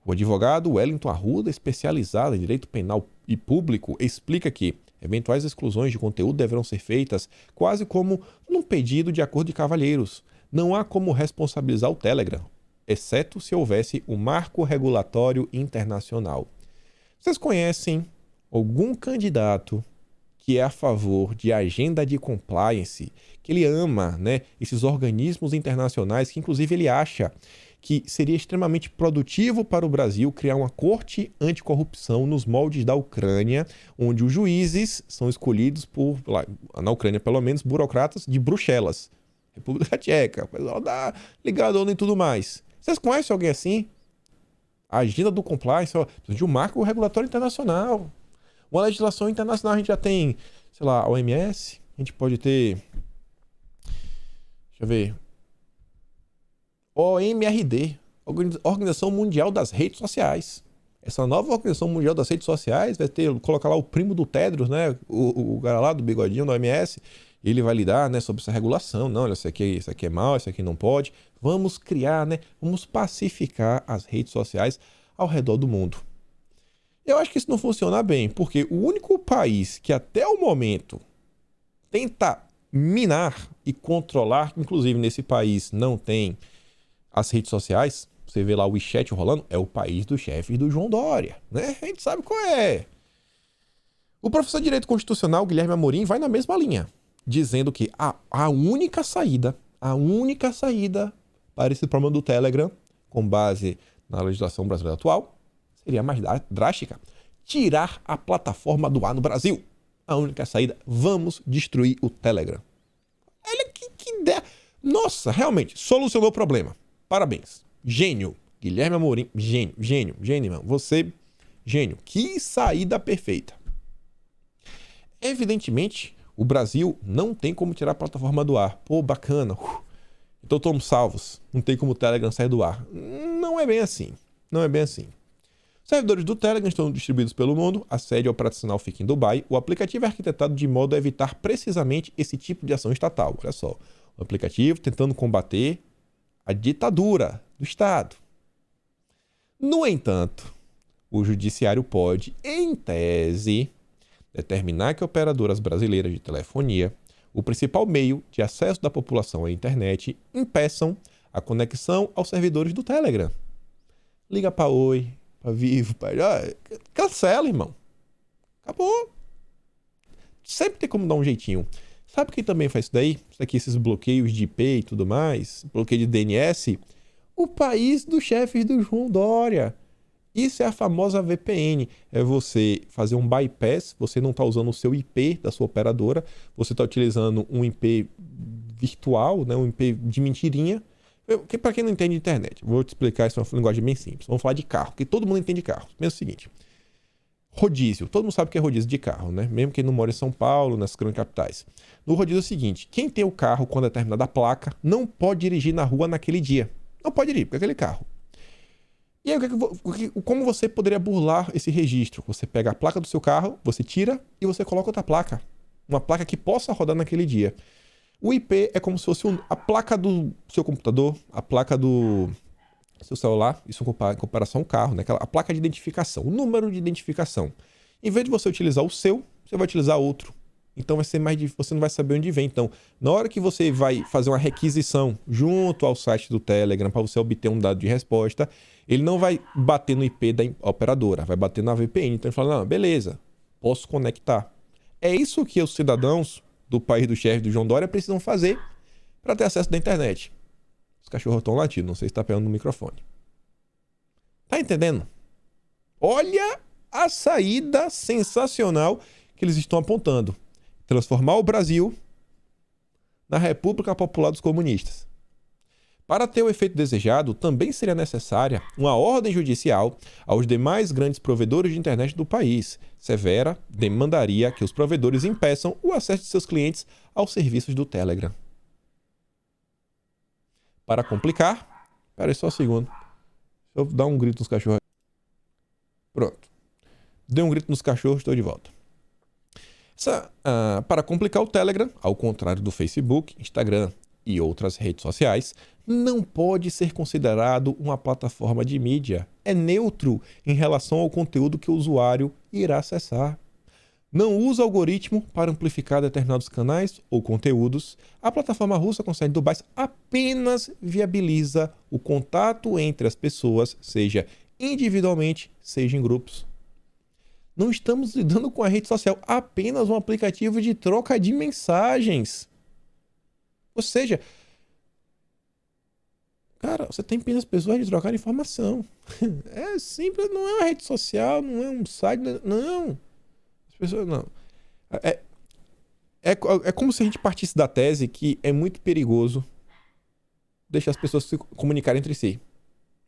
O advogado Wellington Arruda, especializado em direito penal e público, explica que eventuais exclusões de conteúdo deverão ser feitas quase como num pedido de acordo de cavalheiros. Não há como responsabilizar o Telegram, exceto se houvesse um marco regulatório internacional. Vocês conhecem algum candidato que é a favor de agenda de compliance, que ele ama, né, esses organismos internacionais, que inclusive ele acha que seria extremamente produtivo para o Brasil criar uma corte anticorrupção nos moldes da Ucrânia, onde os juízes são escolhidos por, lá, na Ucrânia pelo menos, burocratas de Bruxelas, República Tcheca, pessoal ligado ao ONU e tudo mais. Vocês conhecem alguém assim? A agenda do compliance, precisa de um marco regulatório internacional. Uma legislação internacional, a gente já tem, sei lá, a OMS, a gente pode ter, deixa eu ver, OMRD, Organização Mundial das Redes Sociais. Essa nova Organização Mundial das Redes Sociais vai colocar lá o primo do Tedros, né, o cara lá do bigodinho da OMS, e ele vai lidar, né, sobre essa regulação. Não, olha, isso aqui é mal, isso aqui não pode. Vamos criar, né, vamos pacificar as redes sociais ao redor do mundo. Eu acho que isso não funciona bem, porque o único país que até o momento tenta minar e controlar, inclusive nesse país não tem as redes sociais, você vê lá o WeChat rolando, é o país dos chefes do João Dória, né? A gente sabe qual é. O professor de Direito Constitucional, Guilherme Amorim, vai na mesma linha, dizendo que a única saída para esse problema do Telegram, com base na legislação brasileira atual, seria mais drástica: tirar a plataforma do ar no Brasil. A única saída, vamos destruir o Telegram. Olha que ideia. Nossa, realmente, solucionou o problema. Parabéns. Gênio. Guilherme Amorim, gênio, irmão. Você, gênio. Que saída perfeita. Evidentemente, o Brasil não tem como tirar a plataforma do ar. Pô, bacana. Então estamos salvos. Não tem como o Telegram sair do ar. Não é bem assim. Os servidores do Telegram estão distribuídos pelo mundo, a sede operacional fica em Dubai. O aplicativo é arquitetado de modo a evitar precisamente esse tipo de ação estatal. Olha só, o aplicativo tentando combater a ditadura do Estado. No entanto, o judiciário pode, em tese, determinar que operadoras brasileiras de telefonia, o principal meio de acesso da população à internet, impeçam a conexão aos servidores do Telegram. Liga para Oi, pra Vivo, cancela, irmão. Acabou. Sempre tem como dar um jeitinho. Sabe quem também faz isso daí? Isso aqui, esses bloqueios de IP e tudo mais, bloqueio de DNS. O país dos chefes do João Dória. Isso é a famosa VPN. É você fazer um bypass, você não está usando o seu IP da sua operadora, você está utilizando um IP virtual, né? Um IP de mentirinha. Para quem não entende internet, vou te explicar isso em uma linguagem bem simples. Vamos falar de carro, que todo mundo entende carro. Pensa o seguinte: rodízio. Todo mundo sabe o que é rodízio de carro, né? Mesmo quem não mora em São Paulo, nas grandes capitais. No rodízio é o seguinte: quem tem o carro com a determinada placa não pode dirigir na rua naquele dia. Não pode dirigir, porque é aquele carro. E aí, como você poderia burlar esse registro? Você pega a placa do seu carro, você tira e você coloca outra placa. Uma placa que possa rodar naquele dia. O IP é como se fosse a placa do seu computador, a placa do seu celular, isso em comparação ao carro, né? A placa de identificação, o número de identificação. Em vez de você utilizar o seu, você vai utilizar outro. Então vai ser mais difícil, você não vai saber onde vem. Então, na hora que você vai fazer uma requisição junto ao site do Telegram para você obter um dado de resposta, ele não vai bater no IP da operadora, vai bater na VPN. Então ele fala: não, beleza, posso conectar. É isso que os cidadãos do país do chefe do João Dória precisam fazer para ter acesso da internet. Os cachorros estão latindo, não sei se está pegando no microfone. Tá entendendo? Olha a saída sensacional que eles estão apontando. Transformar o Brasil na República Popular dos Comunistas. Para ter o efeito desejado, também seria necessária uma ordem judicial aos demais grandes provedores de internet do país. Severa demandaria que os provedores impeçam o acesso de seus clientes aos serviços do Telegram. Para complicar, espera aí só um segundo. Deixa eu dar um grito nos cachorros. Pronto. Dei um grito nos cachorros, estou de volta. Para complicar, o Telegram, ao contrário do Facebook, Instagram e outras redes sociais, não pode ser considerado uma plataforma de mídia. É neutro em relação ao conteúdo que o usuário irá acessar. Não usa algoritmo para amplificar determinados canais ou conteúdos. A plataforma russa com sede em Dubai apenas viabiliza o contato entre as pessoas, seja individualmente, seja em grupos. Não estamos lidando com a rede social, apenas um aplicativo de troca de mensagens. Ou seja, cara, você tem apenas pessoas de trocar informação. É simples, não é uma rede social, não é um site, não. As pessoas não. É como se a gente partisse da tese que é muito perigoso deixar as pessoas se comunicarem entre si.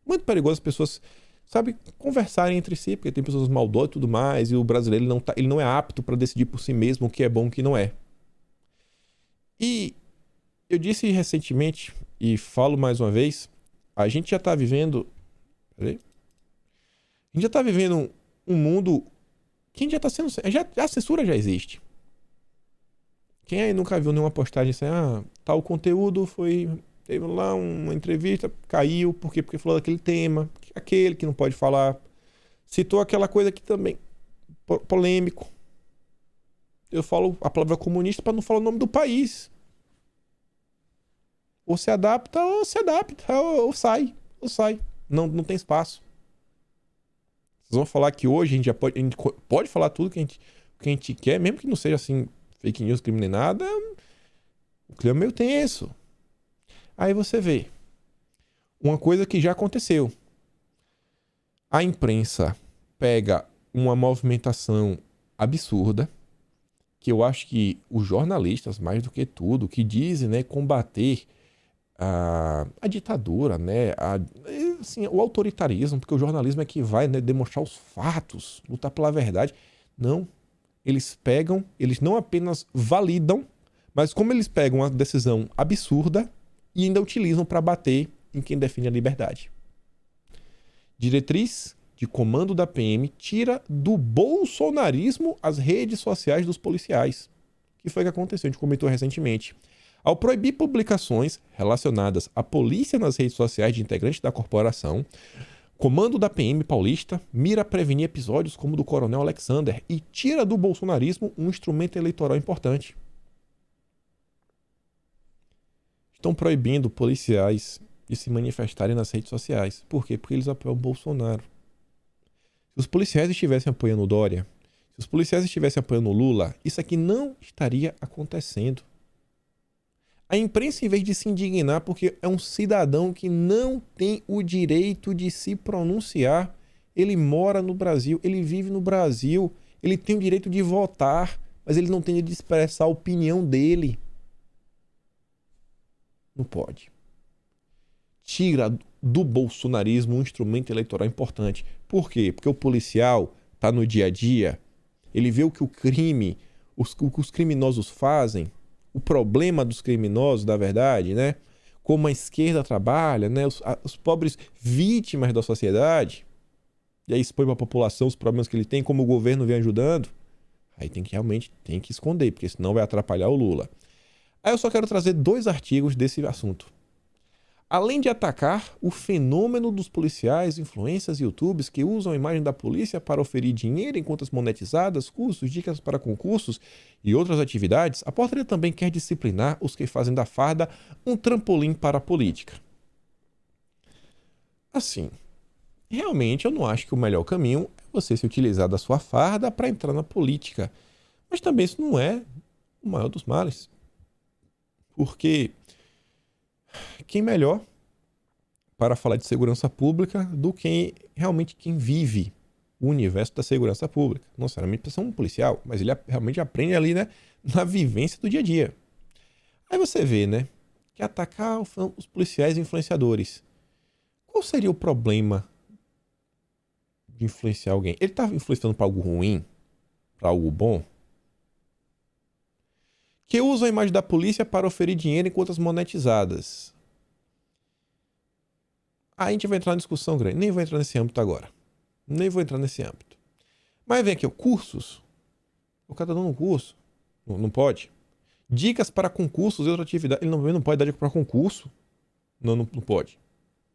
Muito perigoso as pessoas, sabe, conversarem entre si, porque tem pessoas maldosas e tudo mais, e o brasileiro ele não é apto para decidir por si mesmo o que é bom e o que não é. E eu disse recentemente, e falo mais uma vez, a gente já está vivendo... Peraí. A gente já está vivendo um mundo que já está sendo... A censura já existe. Quem aí nunca viu nenhuma postagem assim, tal conteúdo teve lá uma entrevista, caiu, por quê? Porque falou daquele tema, aquele que não pode falar. Citou aquela coisa que também, polêmico. Eu falo a palavra comunista para não falar o nome do país. Ou se adapta, ou sai. Não tem espaço. Vocês vão falar que hoje a gente pode falar tudo que a gente quer, mesmo que não seja assim, fake news, crime nem nada. O clima é meio tenso. Aí você vê uma coisa que já aconteceu. A imprensa pega uma movimentação absurda, que eu acho que os jornalistas, mais do que tudo, que dizem, né, combater a ditadura, né, assim, o autoritarismo, porque o jornalismo é que vai, né, demonstrar os fatos, lutar pela verdade. Não. Eles não apenas validam, mas como eles pegam uma decisão absurda e ainda utilizam para bater em quem defende a liberdade. Diretriz de comando da PM tira do bolsonarismo as redes sociais dos policiais. Que foi o que aconteceu, a gente comentou recentemente. Ao proibir publicações relacionadas à polícia nas redes sociais de integrantes da corporação, comando da PM paulista mira prevenir episódios como o do Coronel Alexander e tira do bolsonarismo um instrumento eleitoral importante. Estão proibindo policiais de se manifestarem nas redes sociais. Por quê? Porque eles apoiam o Bolsonaro. Se os policiais estivessem apoiando o Dória, se os policiais estivessem apoiando o Lula, isso aqui não estaria acontecendo. A imprensa, em vez de se indignar porque é um cidadão que não tem o direito de se pronunciar, ele mora no Brasil, ele vive no Brasil, ele tem o direito de votar, mas ele não tem o direito de expressar a opinião dele. Não pode. Tira do bolsonarismo um instrumento eleitoral importante. Por quê? Porque o policial está no dia a dia, ele vê o que os criminosos fazem, o problema dos criminosos, na verdade, né? Como a esquerda trabalha, né? Os pobres vítimas da sociedade, e aí expõe para a população os problemas que ele tem, como o governo vem ajudando, aí realmente tem que esconder, porque senão vai atrapalhar o Lula. Aí eu só quero trazer 2 artigos desse assunto. Além de atacar o fenômeno dos policiais, influencers e youtubers que usam a imagem da polícia para oferir dinheiro em contas monetizadas, cursos, dicas para concursos e outras atividades, a portaria também quer disciplinar os que fazem da farda um trampolim para a política. Assim, realmente eu não acho que o melhor caminho é você se utilizar da sua farda para entrar na política. Mas também isso não é o maior dos males. Porque quem melhor para falar de segurança pública do que realmente quem vive o universo da segurança pública? Não necessariamente precisa ser um policial, mas ele realmente aprende ali, né, na vivência do dia a dia. Aí você vê, né, que atacar os policiais influenciadores. Qual seria o problema de influenciar alguém? Ele está influenciando para algo ruim? Para algo bom? Que usa a imagem da polícia para oferir dinheiro em contas monetizadas. Aí a gente vai entrar na discussão grande. Nem vou entrar nesse âmbito agora. Nem vou entrar nesse âmbito. Mas vem aqui, cursos. O cara tá dando um curso. Não pode. Dicas para concursos e outra atividade. Ele não pode dar dica para concurso. Não pode.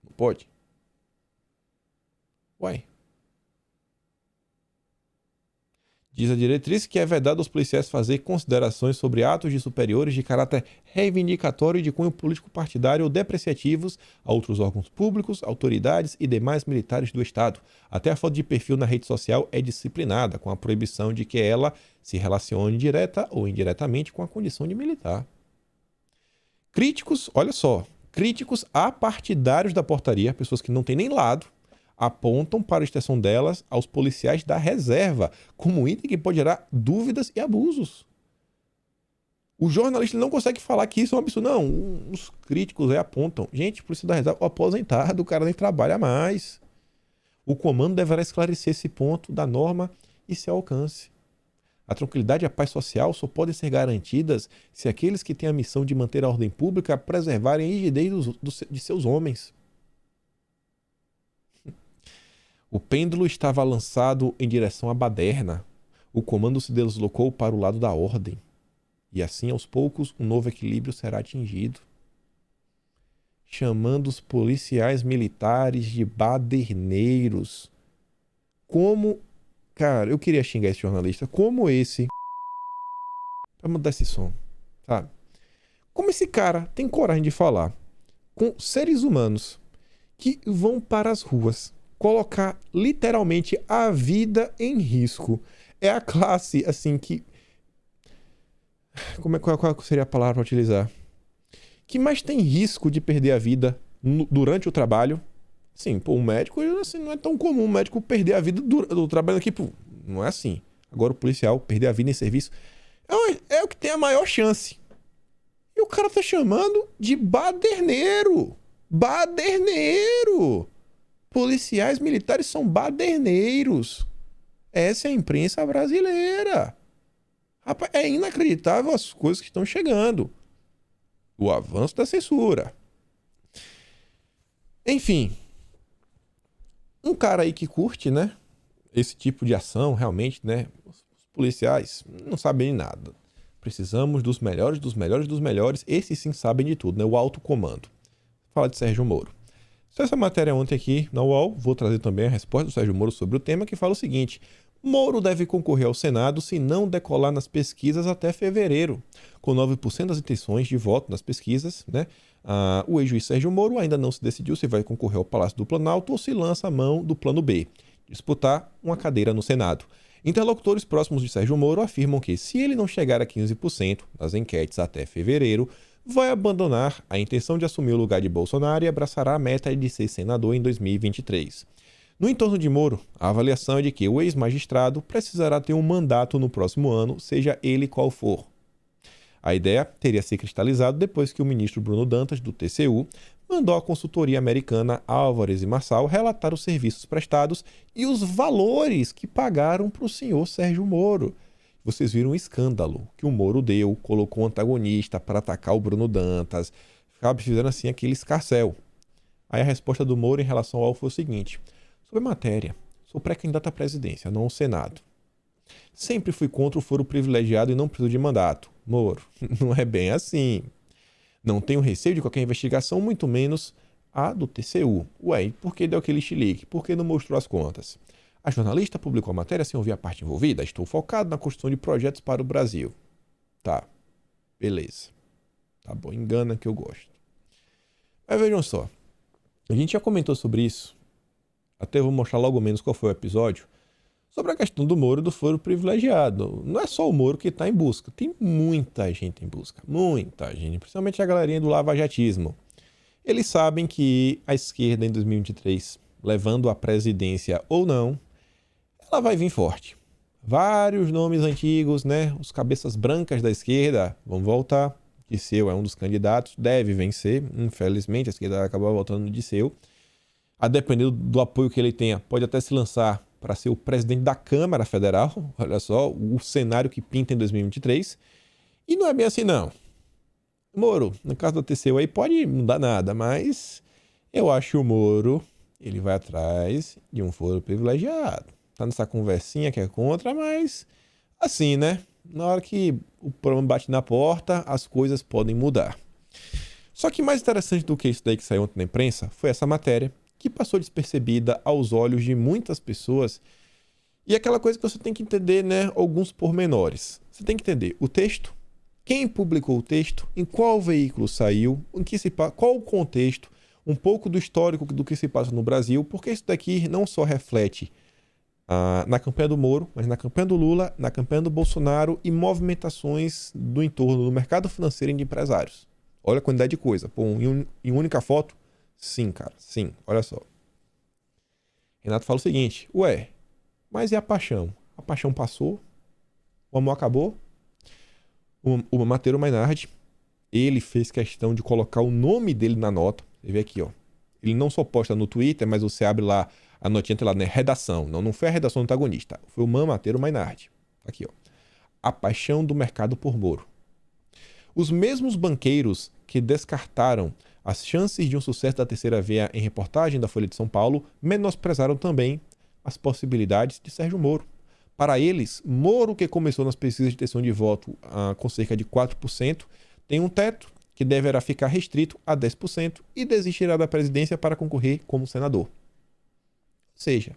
Não pode. Uai. Diz a diretriz que é vedado aos policiais fazer considerações sobre atos de superiores de caráter reivindicatório e de cunho político partidário ou depreciativos a outros órgãos públicos, autoridades e demais militares do Estado. Até a foto de perfil na rede social é disciplinada, com a proibição de que ela se relacione direta ou indiretamente com a condição de militar. Críticos, olha só, críticos apartidários da portaria, pessoas que não têm nem lado, apontam para a extensão delas aos policiais da reserva, como um item que pode gerar dúvidas e abusos. O jornalista não consegue falar que isso é um absurdo. Não, os críticos apontam. Gente, polícia da reserva, o aposentado, o cara nem trabalha mais. O comando deverá esclarecer esse ponto da norma e seu alcance. A tranquilidade e a paz social só podem ser garantidas se aqueles que têm a missão de manter a ordem pública preservarem a rigidez de seus homens. O pêndulo estava lançado em direção à baderna. O comando se deslocou para o lado da ordem. E assim, aos poucos, um novo equilíbrio será atingido. Chamando os policiais militares de baderneiros. Como... Cara, eu queria xingar esse jornalista. Como esse... Pra mudar esse som, sabe? Como esse cara tem coragem de falar com seres humanos que vão para as ruas colocar literalmente a vida em risco. É a classe, assim, que... Qual seria a palavra para utilizar? Que mais tem risco de perder a vida durante o trabalho. Sim, pô, um médico, assim, não é tão comum um médico perder a vida do trabalho aqui, pô, não é assim. Agora o policial perder a vida em serviço é o que tem a maior chance. E o cara tá chamando de baderneiro. Baderneiro! Policiais militares são baderneiros. Essa é a imprensa brasileira. Rapaz, é inacreditável as coisas que estão chegando. O avanço da censura. Enfim. Um cara aí que curte, né? Esse tipo de ação, realmente, né? Os policiais não sabem de nada. Precisamos dos melhores, dos melhores, dos melhores. Esses sim sabem de tudo, né? O alto comando. Fala de Sérgio Moro. Só essa matéria ontem aqui na UOL, vou trazer também a resposta do Sérgio Moro sobre o tema, que fala o seguinte: Moro deve concorrer ao Senado se não decolar nas pesquisas até fevereiro. Com 9% das intenções de voto nas pesquisas, né? O ex-juiz Sérgio Moro ainda não se decidiu se vai concorrer ao Palácio do Planalto ou se lança a mão do plano B, disputar uma cadeira no Senado. Interlocutores próximos de Sérgio Moro afirmam que, se ele não chegar a 15% nas enquetes até fevereiro, vai abandonar a intenção de assumir o lugar de Bolsonaro e abraçará a meta de ser senador em 2023. No entorno de Moro, a avaliação é de que o ex-magistrado precisará ter um mandato no próximo ano, seja ele qual for. A ideia teria se cristalizado depois que o ministro Bruno Dantas, do TCU, mandou à consultoria americana Álvares e Marçal relatar os serviços prestados e os valores que pagaram para o senhor Sérgio Moro. Vocês viram o escândalo que o Moro deu, colocou um antagonista para atacar o Bruno Dantas, ficava fizeram assim aquele escarcéu. Aí a resposta do Moro em relação ao foi o seguinte: sobre a matéria, sou pré-candidato à presidência, não ao Senado. Sempre fui contra o foro privilegiado e não preciso de mandato. Moro, não é bem assim. Não tenho receio de qualquer investigação, muito menos a do TCU. Ué, e por que deu aquele chilique? Por que não mostrou as contas? A jornalista publicou a matéria sem ouvir a parte envolvida. Estou focado na construção de projetos para o Brasil. Tá, beleza. Tá bom, engana que eu gosto. Mas vejam só, a gente já comentou sobre isso. Até vou mostrar logo menos qual foi o episódio. Sobre a questão do Moro e do foro privilegiado. Não é só o Moro que está em busca. Tem muita gente em busca. Muita gente. Principalmente a galerinha do lavajatismo. Eles sabem que a esquerda em 2023, levando a presidência ou não, ela vai vir forte. Vários nomes antigos, né? Os cabeças brancas da esquerda vão voltar. Disseu é um dos candidatos. Deve vencer. Infelizmente, a esquerda vai acabar voltando no Disseu. A depender do apoio que ele tenha, pode até se lançar para ser o presidente da Câmara Federal. Olha só o cenário que pinta em 2023. E não é bem assim, não. Moro, no caso do TCU aí, pode não dar nada, mas eu acho que o Moro, ele vai atrás de um foro privilegiado. Tá nessa conversinha que é contra, mas assim, né? Na hora que o problema bate na porta, as coisas podem mudar. Só que mais interessante do que isso daí que saiu ontem na imprensa foi essa matéria, que passou despercebida aos olhos de muitas pessoas. E aquela coisa que você tem que entender, né? Alguns pormenores. Você tem que entender o texto, quem publicou o texto, em qual veículo saiu, qual o contexto, um pouco do histórico do que se passa no Brasil, porque isso daqui não só reflete na campanha do Moro, mas na campanha do Lula, na campanha do Bolsonaro e movimentações do entorno do mercado financeiro e de empresários. Olha a quantidade de coisa. Pô, em única foto? Sim, cara, sim. Olha só. Renato fala o seguinte: ué, mas e a paixão? A paixão passou? O amor acabou? O Matteo Mainardi, ele fez questão de colocar o nome dele na nota. Você vê aqui, ó. Ele não só posta no Twitter, mas você abre lá a notinha, tem lá, né? Redação. Não foi a redação do antagonista. Foi o Matteo Mainardi. Aqui, ó. A paixão do mercado por Moro. Os mesmos banqueiros que descartaram as chances de um sucesso da terceira via em reportagem da Folha de São Paulo menosprezaram também as possibilidades de Sérgio Moro. Para eles, Moro, que começou nas pesquisas de intenção de voto com cerca de 4%, tem um teto que deverá ficar restrito a 10% e desistirá da presidência para concorrer como senador. Ou seja,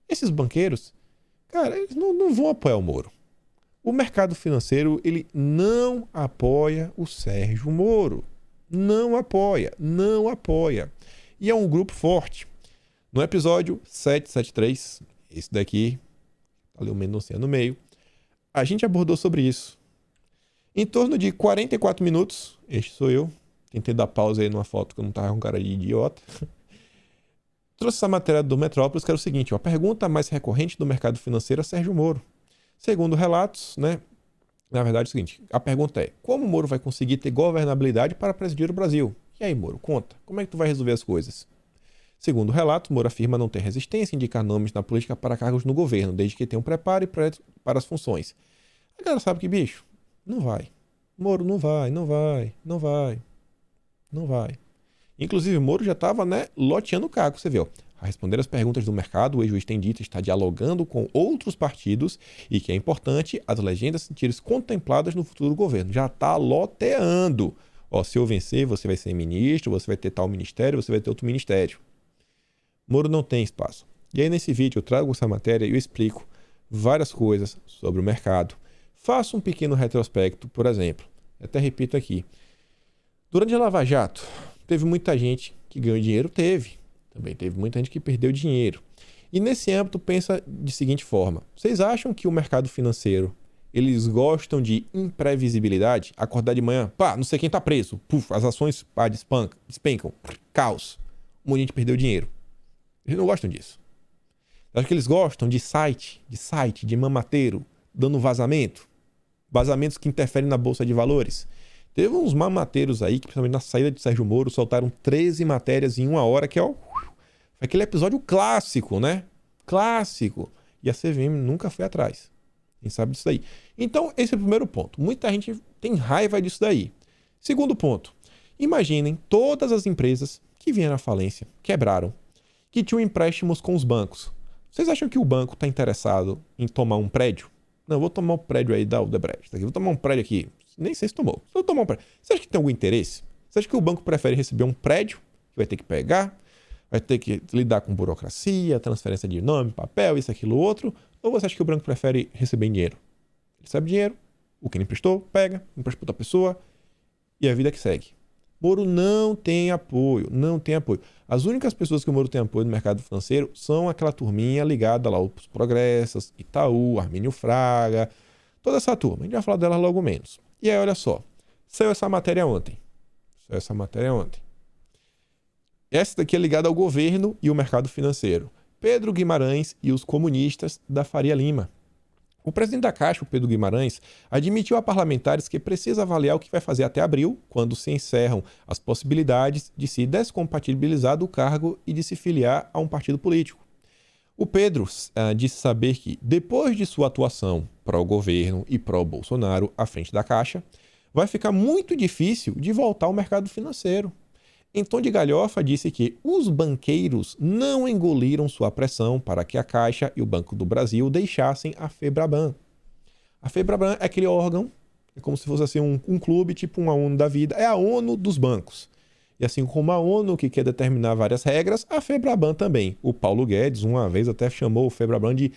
esses banqueiros, cara, eles não vão apoiar o Moro. O mercado financeiro, ele não apoia o Sérgio Moro. Não apoia, não apoia. E é um grupo forte. No episódio 773, esse daqui, ali o Mendoncinha no meio, a gente abordou sobre isso. Em torno de 44 minutos, este sou eu, tentei dar pausa aí numa foto que eu não tava com cara de idiota. Trouxe essa matéria do Metrópolis, que era o seguinte: a pergunta mais recorrente do mercado financeiro é Sérgio Moro. Segundo relatos, né? Na verdade é o seguinte, a pergunta é: como o Moro vai conseguir ter governabilidade para presidir o Brasil? E aí, Moro, conta, como é que tu vai resolver as coisas? Segundo o relato, Moro afirma não ter resistência em indicar nomes na política para cargos no governo, desde que tenha um preparo para as funções. A galera sabe que, bicho, não vai. Moro não vai. Inclusive, Moro já estava, né, loteando o cargo, você viu. A responder às perguntas do mercado, o ex-juiz tem dito estar dialogando com outros partidos e que é importante as legendas sentirem contempladas no futuro governo. Já está loteando. Ó, se eu vencer, você vai ser ministro, você vai ter tal ministério, você vai ter outro ministério. Moro não tem espaço. E aí nesse vídeo eu trago essa matéria e eu explico várias coisas sobre o mercado. Faço um pequeno retrospecto, por exemplo. Eu até repito aqui. Durante a Lava Jato, teve muita gente que ganhou dinheiro? Teve. Também teve muita gente que perdeu dinheiro. E nesse âmbito, pensa de seguinte forma. Vocês acham que o mercado financeiro, eles gostam de imprevisibilidade? Acordar de manhã, pá, não sei quem tá preso. Puf, as ações, pá, despencam. Caos. Um monte de gente perdeu dinheiro. Eles não gostam disso. Acho que eles gostam de site, de mamateiro, dando vazamento. Vazamentos que interferem na bolsa de valores. Teve uns mamateiros aí que, principalmente na saída de Sérgio Moro, soltaram 13 matérias em 1 hora, que é aquele episódio clássico, né? Clássico. E a CVM nunca foi atrás. Quem sabe disso daí. Então, esse é o primeiro ponto. Muita gente tem raiva disso daí. Segundo ponto. Imaginem todas as empresas que vieram à falência, quebraram, que tinham empréstimos com os bancos. Vocês acham que o banco está interessado em tomar um prédio? Não, eu vou tomar um prédio aí da Odebrecht. Vou tomar um prédio aqui. Nem sei se tomou. Se eu tomar um prédio. Você acha que tem algum interesse? Você acha que o banco prefere receber um prédio, que vai ter que pegar, vai ter que lidar com burocracia, transferência de nome, papel, isso, aquilo, outro? Ou você acha que o banco prefere receber em dinheiro? Ele recebe dinheiro, o que ele emprestou, pega, empresta para outra pessoa e a vida que segue. Moro não tem apoio, não tem apoio. As únicas pessoas que o Moro tem apoio no mercado financeiro são aquela turminha ligada lá aos Progressas, Itaú, Armínio Fraga, toda essa turma. A gente vai falar dela logo menos. E aí, olha só, saiu essa matéria ontem. Essa daqui é ligada ao governo e o mercado financeiro. Pedro Guimarães e os comunistas da Faria Lima. O presidente da Caixa, o Pedro Guimarães, admitiu a parlamentares que precisa avaliar o que vai fazer até abril, quando se encerram as possibilidades de se descompatibilizar do cargo e de se filiar a um partido político. O Pedro disse saber que, depois de sua atuação pró-governo e pró-Bolsonaro à frente da Caixa, vai ficar muito difícil de voltar ao mercado financeiro. Em tom de galhofa, disse que os banqueiros não engoliram sua pressão para que a Caixa e o Banco do Brasil deixassem a Febraban. A Febraban é aquele órgão, é como se fosse assim, um clube, tipo uma ONU da vida, é a ONU dos bancos. E assim como a ONU, que quer determinar várias regras, a Febraban também. O Paulo Guedes, uma vez, até chamou o Febraban de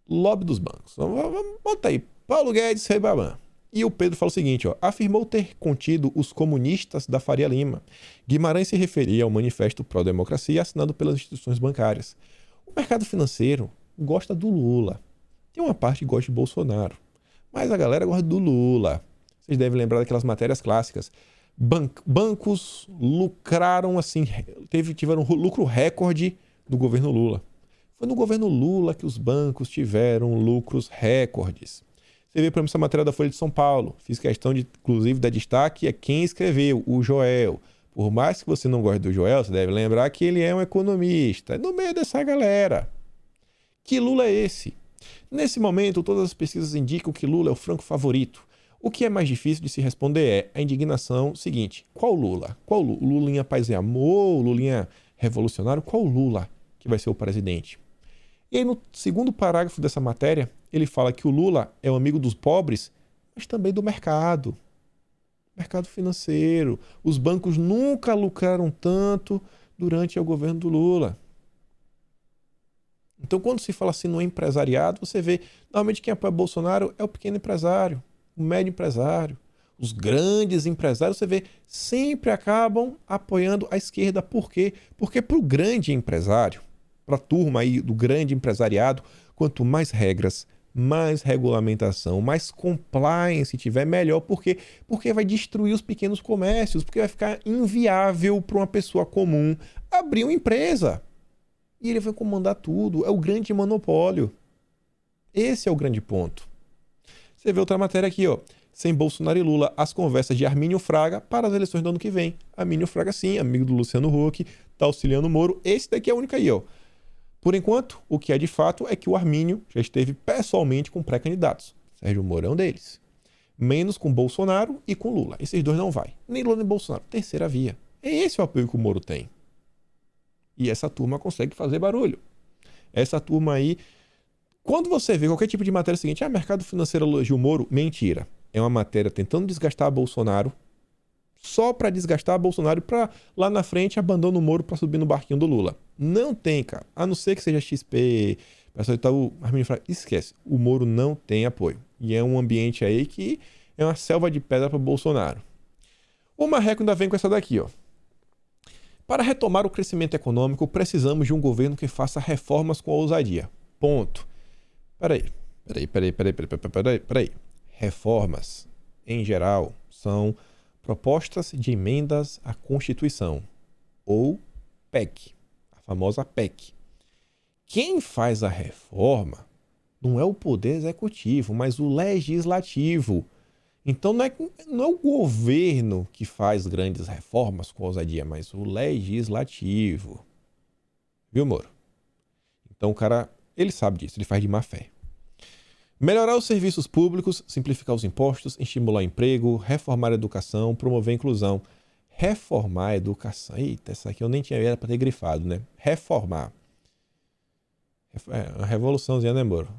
lobby dos bancos. Vamos botar aí, Paulo Guedes, Febraban. E o Pedro fala o seguinte, afirmou ter contido os comunistas da Faria Lima. Guimarães se referia ao manifesto pró-democracia assinado pelas instituições bancárias. O mercado financeiro gosta do Lula. Tem uma parte que gosta de Bolsonaro. Mas a galera gosta do Lula. Vocês devem lembrar daquelas matérias clássicas. Bancos lucraram assim, tiveram lucro recorde no governo Lula. Foi no governo Lula que os bancos tiveram lucros recordes. Você vê, por exemplo, essa matéria da Folha de São Paulo. Fiz questão de, inclusive, dar destaque a quem escreveu, o Joel. Por mais que você não goste do Joel, você deve lembrar que ele é um economista. É no meio dessa galera. Que Lula é esse? Nesse momento, todas as pesquisas indicam que Lula é o franco favorito. O que é mais difícil de se responder é a indignação seguinte. Qual Lula? Qual Lula? O Lulinha Paz e Amor? O Lulinha Revolucionário? Qual Lula que vai ser o presidente? E aí, no segundo parágrafo dessa matéria, ele fala que o Lula é o amigo dos pobres, mas também do mercado. Mercado financeiro. Os bancos nunca lucraram tanto durante o governo do Lula. Então, quando se fala assim no empresariado, você vê, normalmente quem apoia Bolsonaro é o pequeno empresário, o médio empresário. Os grandes empresários, você vê, sempre acabam apoiando a esquerda. Por quê? Porque para o grande empresário, para a turma aí do grande empresariado, quanto mais regras, mais regulamentação, mais compliance tiver, melhor. Por quê? Porque vai destruir os pequenos comércios, porque vai ficar inviável para uma pessoa comum abrir uma empresa. E ele vai comandar tudo. É o grande monopólio. Esse é o grande ponto. Você vê outra matéria aqui, Sem Bolsonaro e Lula, as conversas de Armínio Fraga para as eleições do ano que vem. Armínio Fraga, sim, amigo do Luciano Huck, tá auxiliando o Moro. Esse daqui é a única aí, Por enquanto, o que é de fato é que o Armínio já esteve pessoalmente com pré-candidatos. Sérgio Moro é um deles. Menos com Bolsonaro e com Lula. Esses dois não vai. Nem Lula nem Bolsonaro. Terceira via. É esse o apoio que o Moro tem. E essa turma consegue fazer barulho. Essa turma aí... Quando você vê qualquer tipo de matéria seguinte, mercado financeiro elogia o Moro, mentira. É uma matéria tentando desgastar Bolsonaro, só para desgastar Bolsonaro e para lá na frente abandona o Moro para subir no barquinho do Lula. Não tem, cara. A não ser que seja XP, pessoal de Itaú, Armínio Fraga, esquece. O Moro não tem apoio. E é um ambiente aí que é uma selva de pedra para Bolsonaro. O Marreco ainda vem com essa daqui, Para retomar o crescimento econômico, precisamos de um governo que faça reformas com ousadia. Ponto. Peraí. Reformas, em geral, são propostas de emendas à Constituição, ou PEC, a famosa PEC. Quem faz a reforma não é o Poder Executivo, mas o Legislativo. Então não é o governo que faz grandes reformas com ousadia, mas o Legislativo. Viu, Moro? Então o cara, ele sabe disso, ele faz de má fé. Melhorar os serviços públicos, simplificar os impostos, estimular o emprego, reformar a educação, promover a inclusão. Reformar a educação. Eita, essa aqui eu nem tinha era para ter grifado, né? Reformar. É uma revoluçãozinha, né, Moro?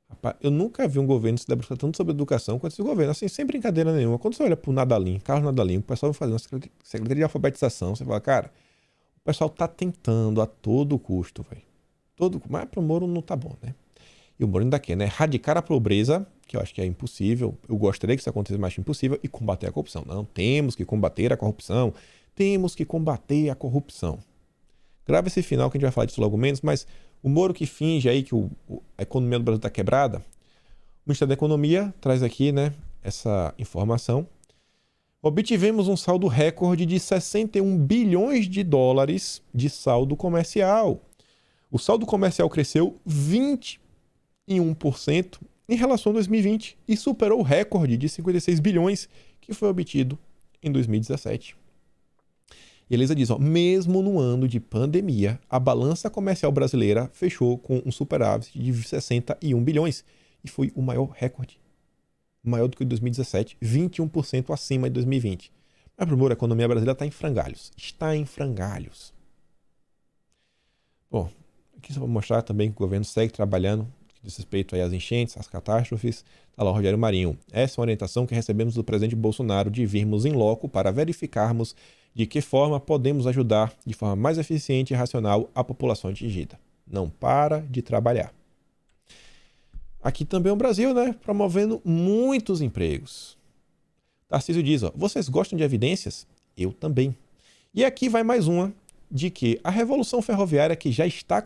Rapaz, eu nunca vi um governo se debruçar tanto sobre educação quanto esse governo, assim, sem brincadeira nenhuma. Quando você olha pro Nadalim, Carlos Nadalim, o pessoal vai fazendo secretaria de alfabetização, você fala, cara, o pessoal tá tentando a todo custo, velho. Mas pro Moro não tá bom, né? E o Moro ainda quer, né? Erradicar a pobreza, que eu acho que é impossível. Eu gostaria que isso acontecesse, mas impossível. E combater a corrupção. Não, temos que combater a corrupção. Temos que combater a corrupção. Grava esse final que a gente vai falar disso logo menos, mas o Moro que finge aí que a economia do Brasil está quebrada, o Ministério da Economia traz aqui, né, essa informação. Obtivemos um saldo recorde de 61 bilhões de dólares de saldo comercial. O saldo comercial cresceu 21% em relação a 2020 e superou o recorde de 56 bilhões que foi obtido em 2017. E Elisa diz, mesmo no ano de pandemia, a balança comercial brasileira fechou com um superávit de 61 bilhões e foi o maior recorde. Maior do que o de 2017, 21% acima de 2020. Mas, por a economia brasileira está em frangalhos. Está em frangalhos. Bom, aqui só para mostrar também que o governo segue trabalhando diz respeito aí às enchentes, às catástrofes. Está lá o Rogério Marinho. Essa é uma orientação que recebemos do presidente Bolsonaro de virmos em loco para verificarmos de que forma podemos ajudar de forma mais eficiente e racional a população atingida. Não para de trabalhar. Aqui também o Brasil, né? Promovendo muitos empregos. Tarcísio diz, vocês gostam de evidências? Eu também. E aqui vai mais uma de que a Revolução Ferroviária que já está...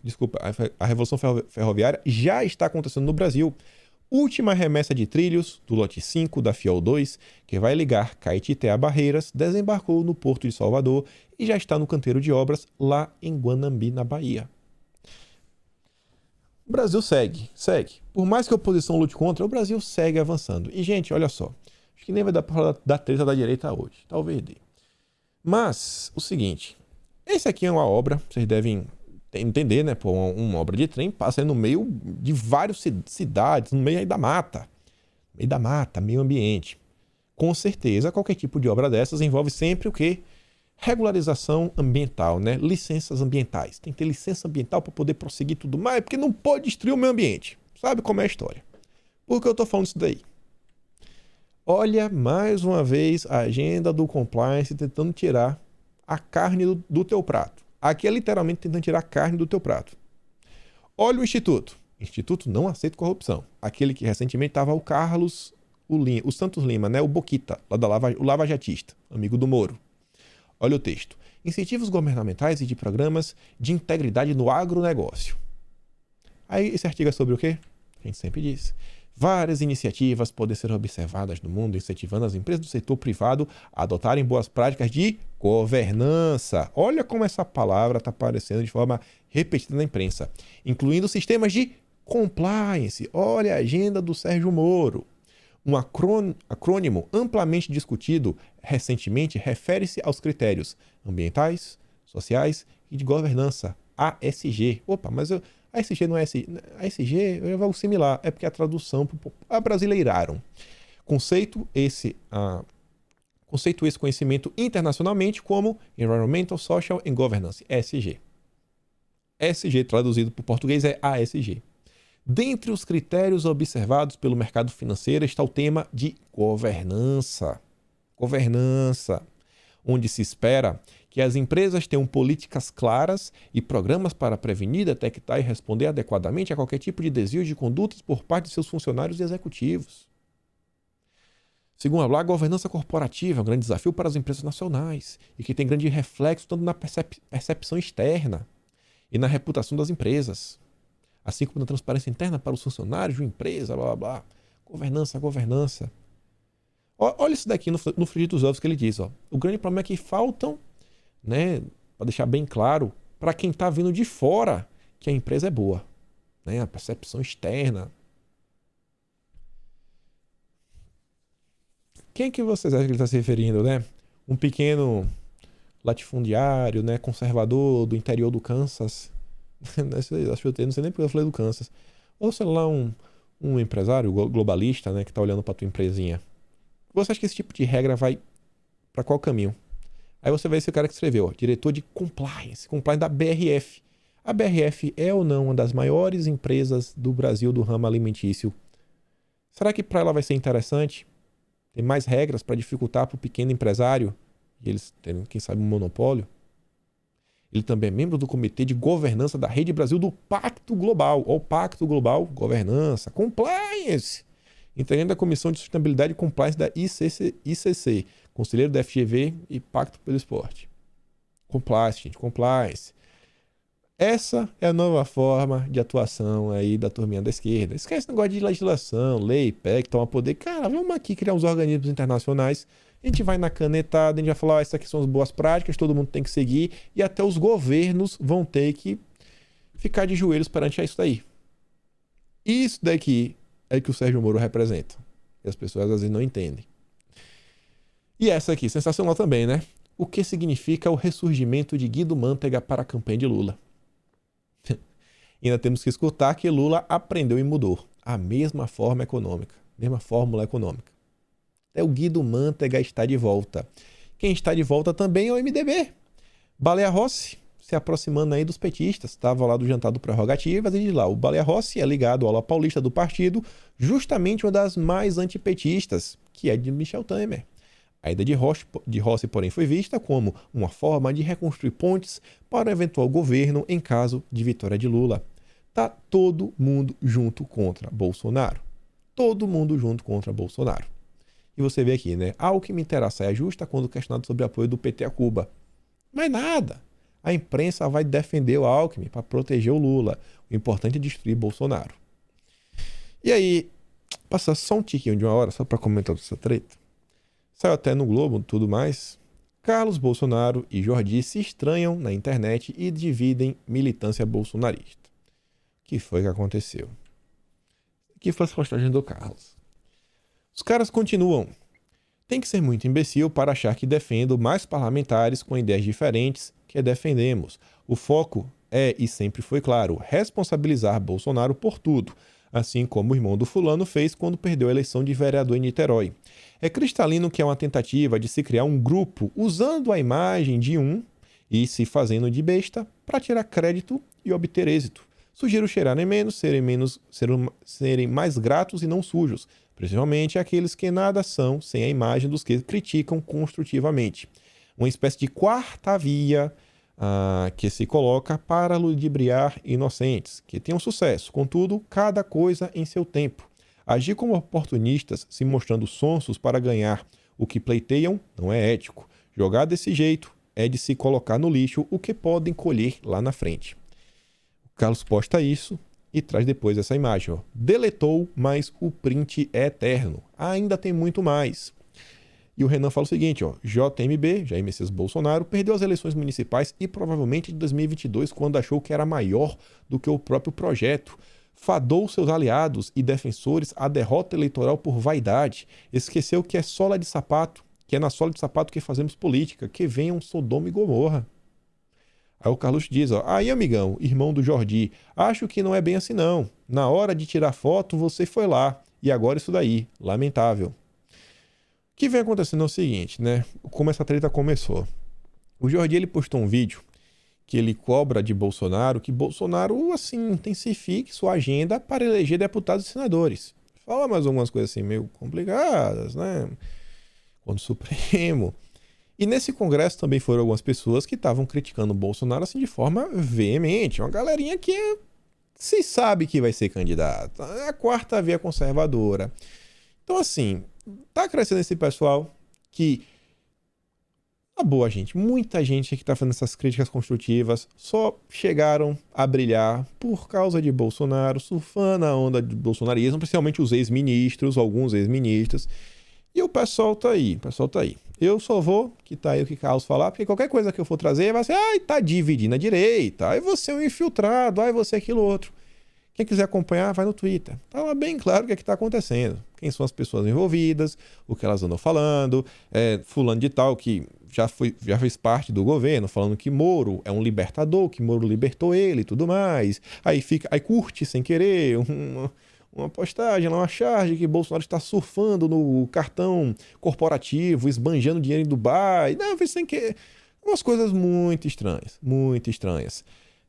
Desculpa, a Revolução Ferroviária já está acontecendo no Brasil. Última remessa de trilhos do lote 5 da Fiol 2, que vai ligar Caetité a Barreiras, desembarcou no Porto de Salvador e já está no canteiro de obras lá em Guanambi, na Bahia. O Brasil segue. Por mais que a oposição lute contra, o Brasil segue avançando. E, gente, olha só, acho que nem vai dar para falar da treta da direita hoje. Talvez dê. Mas, o seguinte, esse aqui é uma obra, vocês devem entender, né? Pô, uma obra de trem passa no meio de várias cidades, no meio aí da mata. Meio ambiente. Com certeza, qualquer tipo de obra dessas envolve sempre o quê? Regularização ambiental, né? Licenças ambientais. Tem que ter licença ambiental para poder prosseguir tudo mais, porque não pode destruir o meio ambiente. Sabe como é a história? Por que eu tô falando isso daí? Olha, mais uma vez, a agenda do compliance tentando tirar a carne do teu prato. Aqui é literalmente tentando tirar a carne do teu prato. Olha o Instituto. Instituto não aceita corrupção. Aquele que recentemente estava o Carlos, o Santos Lima, né? O Boquita, lá o lavajatista, amigo do Moro. Olha o texto. Incentivos governamentais e de programas de integridade no agronegócio. Aí esse artigo é sobre o quê? A gente sempre diz. Várias iniciativas podem ser observadas no mundo, incentivando as empresas do setor privado a adotarem boas práticas de governança. Olha como essa palavra está aparecendo de forma repetida na imprensa. Incluindo sistemas de compliance. Olha a agenda do Sérgio Moro. Um acrônimo amplamente discutido recentemente refere-se aos critérios ambientais, sociais e de governança, ASG. Opa, mas ASG não é ASG, é algo similar, é porque a tradução abrasileiraram. Conceito esse conhecimento internacionalmente como Environmental, Social and Governance, ESG. ESG traduzido para o português é ASG. Dentre os critérios observados pelo mercado financeiro está o tema de governança. Governança, onde se espera que as empresas tenham políticas claras e programas para prevenir, detectar e responder adequadamente a qualquer tipo de desvio de condutas por parte de seus funcionários e executivos. Segundo a governança corporativa é um grande desafio para as empresas nacionais e que tem grande reflexo tanto na percepção externa e na reputação das empresas, assim como na transparência interna para os funcionários de uma empresa, blá blá blá. Governança. Olha isso daqui no frigir dos ovos que ele diz. Ó. O grande problema é que faltam, né, para deixar bem claro, para quem está vindo de fora que a empresa é boa. Né, a percepção externa. Quem que vocês acham que ele está se referindo, né? Um pequeno latifundiário, né, conservador do interior do Kansas. Não sei nem porque eu falei do Kansas. Ou sei lá, um empresário globalista, né, que está olhando para tua empresinha. Você acha que esse tipo de regra vai para qual caminho? Aí você vai ser o cara que escreveu, ó, diretor de compliance da BRF. A BRF é ou não uma das maiores empresas do Brasil do ramo alimentício? Será que para ela vai ser interessante? Tem mais regras para dificultar para o pequeno empresário? E eles terem, quem sabe, um monopólio? Ele também é membro do Comitê de Governança da Rede Brasil do Pacto Global. Ó, o Pacto Global, governança, compliance. Integrante da Comissão de Sustentabilidade e Compliance da ICC, conselheiro da FGV e Pacto pelo Esporte. Compliance, gente, compliance. Essa é a nova forma de atuação aí da turminha da esquerda. Esquece esse negócio de legislação, lei, PEC, toma poder. Cara, vamos aqui criar uns organismos internacionais. A gente vai na canetada, a gente vai falar, essas aqui são as boas práticas, todo mundo tem que seguir. E até os governos vão ter que ficar de joelhos perante isso daí. Isso daqui é que o Sérgio Moro representa. E as pessoas às vezes não entendem. E essa aqui, sensacional também, né? O que significa o ressurgimento de Guido Mantega para a campanha de Lula? E ainda temos que escutar que Lula aprendeu e mudou. A mesma forma econômica, mesma fórmula econômica. Até o Guido Mantega está de volta. Quem está de volta também é o MDB. Baleia Rossi, se aproximando aí dos petistas. Estava lá do jantar do Prerrogativas e de lá. O Baleia Rossi é ligado à ala paulista do partido, justamente uma das mais antipetistas, que é de Michel Temer. A ida de Rossi, porém, foi vista como uma forma de reconstruir pontes para o eventual governo em caso de vitória de Lula. Tá todo mundo junto contra Bolsonaro. Todo mundo junto contra Bolsonaro. E você vê aqui, né? Alckmin terá saia justa quando questionado sobre o apoio do PT a Cuba. Mas nada. A imprensa vai defender o Alckmin para proteger o Lula. O importante é destruir Bolsonaro. E aí, passa só um tiquinho de uma hora só para comentar essa treta. Saiu até no Globo e tudo mais. Carlos Bolsonaro e Jordi se estranham na internet e dividem militância bolsonarista. O que foi que aconteceu? Que foi essa postagem do Carlos? Os caras continuam. Tem que ser muito imbecil para achar que defendo mais parlamentares com ideias diferentes que defendemos. O foco é, e sempre foi claro, responsabilizar Bolsonaro por tudo, assim como o irmão do fulano fez quando perdeu a eleição de vereador em Niterói. É cristalino que é uma tentativa de se criar um grupo usando a imagem de um e se fazendo de besta para tirar crédito e obter êxito. Sugiro cheirarem menos, serem mais gratos e não sujos, principalmente aqueles que nada são sem a imagem dos que criticam construtivamente. Uma espécie de quarta via que se coloca para ludibriar inocentes, que tenham sucesso, contudo, cada coisa em seu tempo. Agir como oportunistas, se mostrando sonsos para ganhar o que pleiteiam, não é ético. Jogar desse jeito é de se colocar no lixo o que podem colher lá na frente. O Carlos posta isso e traz depois essa imagem. Ó. Deletou, mas o print é eterno. Ainda tem muito mais. E o Renan fala o seguinte, ó, JMB, Jair Messias Bolsonaro, perdeu as eleições municipais e provavelmente de 2022, quando achou que era maior do que o próprio projeto. Fadou seus aliados e defensores à derrota eleitoral por vaidade. Esqueceu que é sola de sapato, que é na sola de sapato que fazemos política, que venham Sodoma e Gomorra. Aí o Carlos diz, ó, aí amigão, irmão do Jordi, acho que não é bem assim não. Na hora de tirar foto, você foi lá. E agora isso daí, lamentável. O que vem acontecendo é o seguinte, né? Como essa treta começou. O Jordi, ele postou um vídeo que ele cobra de Bolsonaro, que Bolsonaro, assim, intensifique sua agenda para eleger deputados e senadores. Fala mais algumas coisas assim meio complicadas, né? Quando o Supremo. E nesse congresso também foram algumas pessoas que estavam criticando o Bolsonaro assim de forma veemente. Uma galerinha que se sabe que vai ser candidata. É a quarta via conservadora. Então, assim, tá crescendo esse pessoal que, na boa, gente, muita gente que tá fazendo essas críticas construtivas só chegaram a brilhar por causa de Bolsonaro, surfando a onda de bolsonarismo, principalmente os ex-ministros, alguns ex-ministros. E o pessoal tá aí, Eu só vou quitar aí o que Carlos falar, porque qualquer coisa que eu for trazer vai ser, ai, tá dividindo a direita, ai você é um infiltrado, ai você é aquilo outro. Quem quiser acompanhar, vai no Twitter. Tá lá bem claro o que é que tá acontecendo. Quem são as pessoas envolvidas, o que elas andam falando, fulano de tal que já fez parte do governo, falando que Moro é um libertador, que Moro libertou ele e tudo mais. Aí curte sem querer uma postagem, uma charge que Bolsonaro está surfando no cartão corporativo, esbanjando dinheiro em Dubai. Não, fez sem querer. Umas coisas muito estranhas, muito estranhas.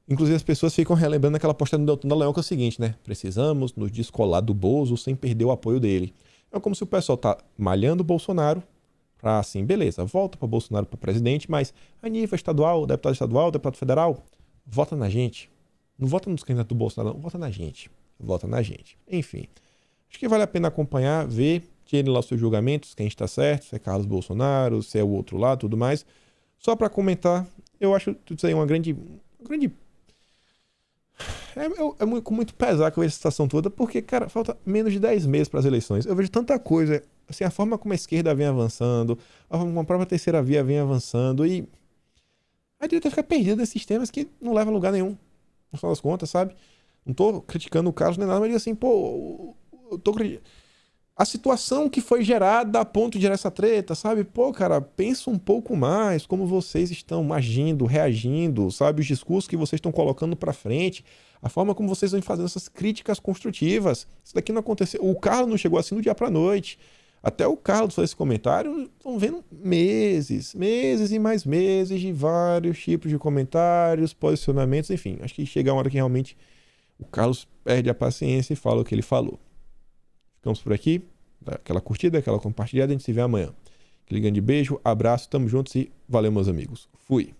Inclusive as pessoas ficam relembrando aquela postagem do Deltan Dallagnol que é o seguinte, né? Precisamos nos descolar do Bozo sem perder o apoio dele. É como se o pessoal tá malhando o Bolsonaro pra assim, beleza, volta para Bolsonaro para presidente, mas a nível estadual, deputado federal, vota na gente. Não vota nos candidatos do Bolsonaro, não, vota na gente. Vota na gente. Enfim, acho que vale a pena acompanhar, ver, tirem lá os seus julgamentos, quem está certo, se é Carlos Bolsonaro, se é o outro lado, tudo mais. Só para comentar, eu acho tudo isso aí uma grande com muito pesar que eu vejo essa situação toda, porque, cara, falta menos de 10 meses para as eleições. Eu vejo tanta coisa, assim, a forma como a esquerda vem avançando, a forma como a própria terceira via vem avançando, e a direita fica perdida nesses temas que não levam a lugar nenhum, no final das contas, sabe? Não tô criticando o Carlos nem nada, mas digo assim, pô, eu tô a situação que foi gerada a ponto de gerar essa treta, sabe? Pô, cara, pensa um pouco mais como vocês estão agindo, reagindo, sabe? Os discursos que vocês estão colocando pra frente, a forma como vocês vão fazendo essas críticas construtivas. Isso daqui não aconteceu. O Carlos não chegou assim do dia pra noite. Até o Carlos fez esse comentário, estão vendo meses e mais meses de vários tipos de comentários, posicionamentos, enfim. Acho que chega uma hora que realmente o Carlos perde a paciência e fala o que ele falou. Ficamos por aqui. Aquela curtida, aquela compartilhada. A gente se vê amanhã. Aquele grande beijo, abraço, tamo juntos e valeu, meus amigos. Fui.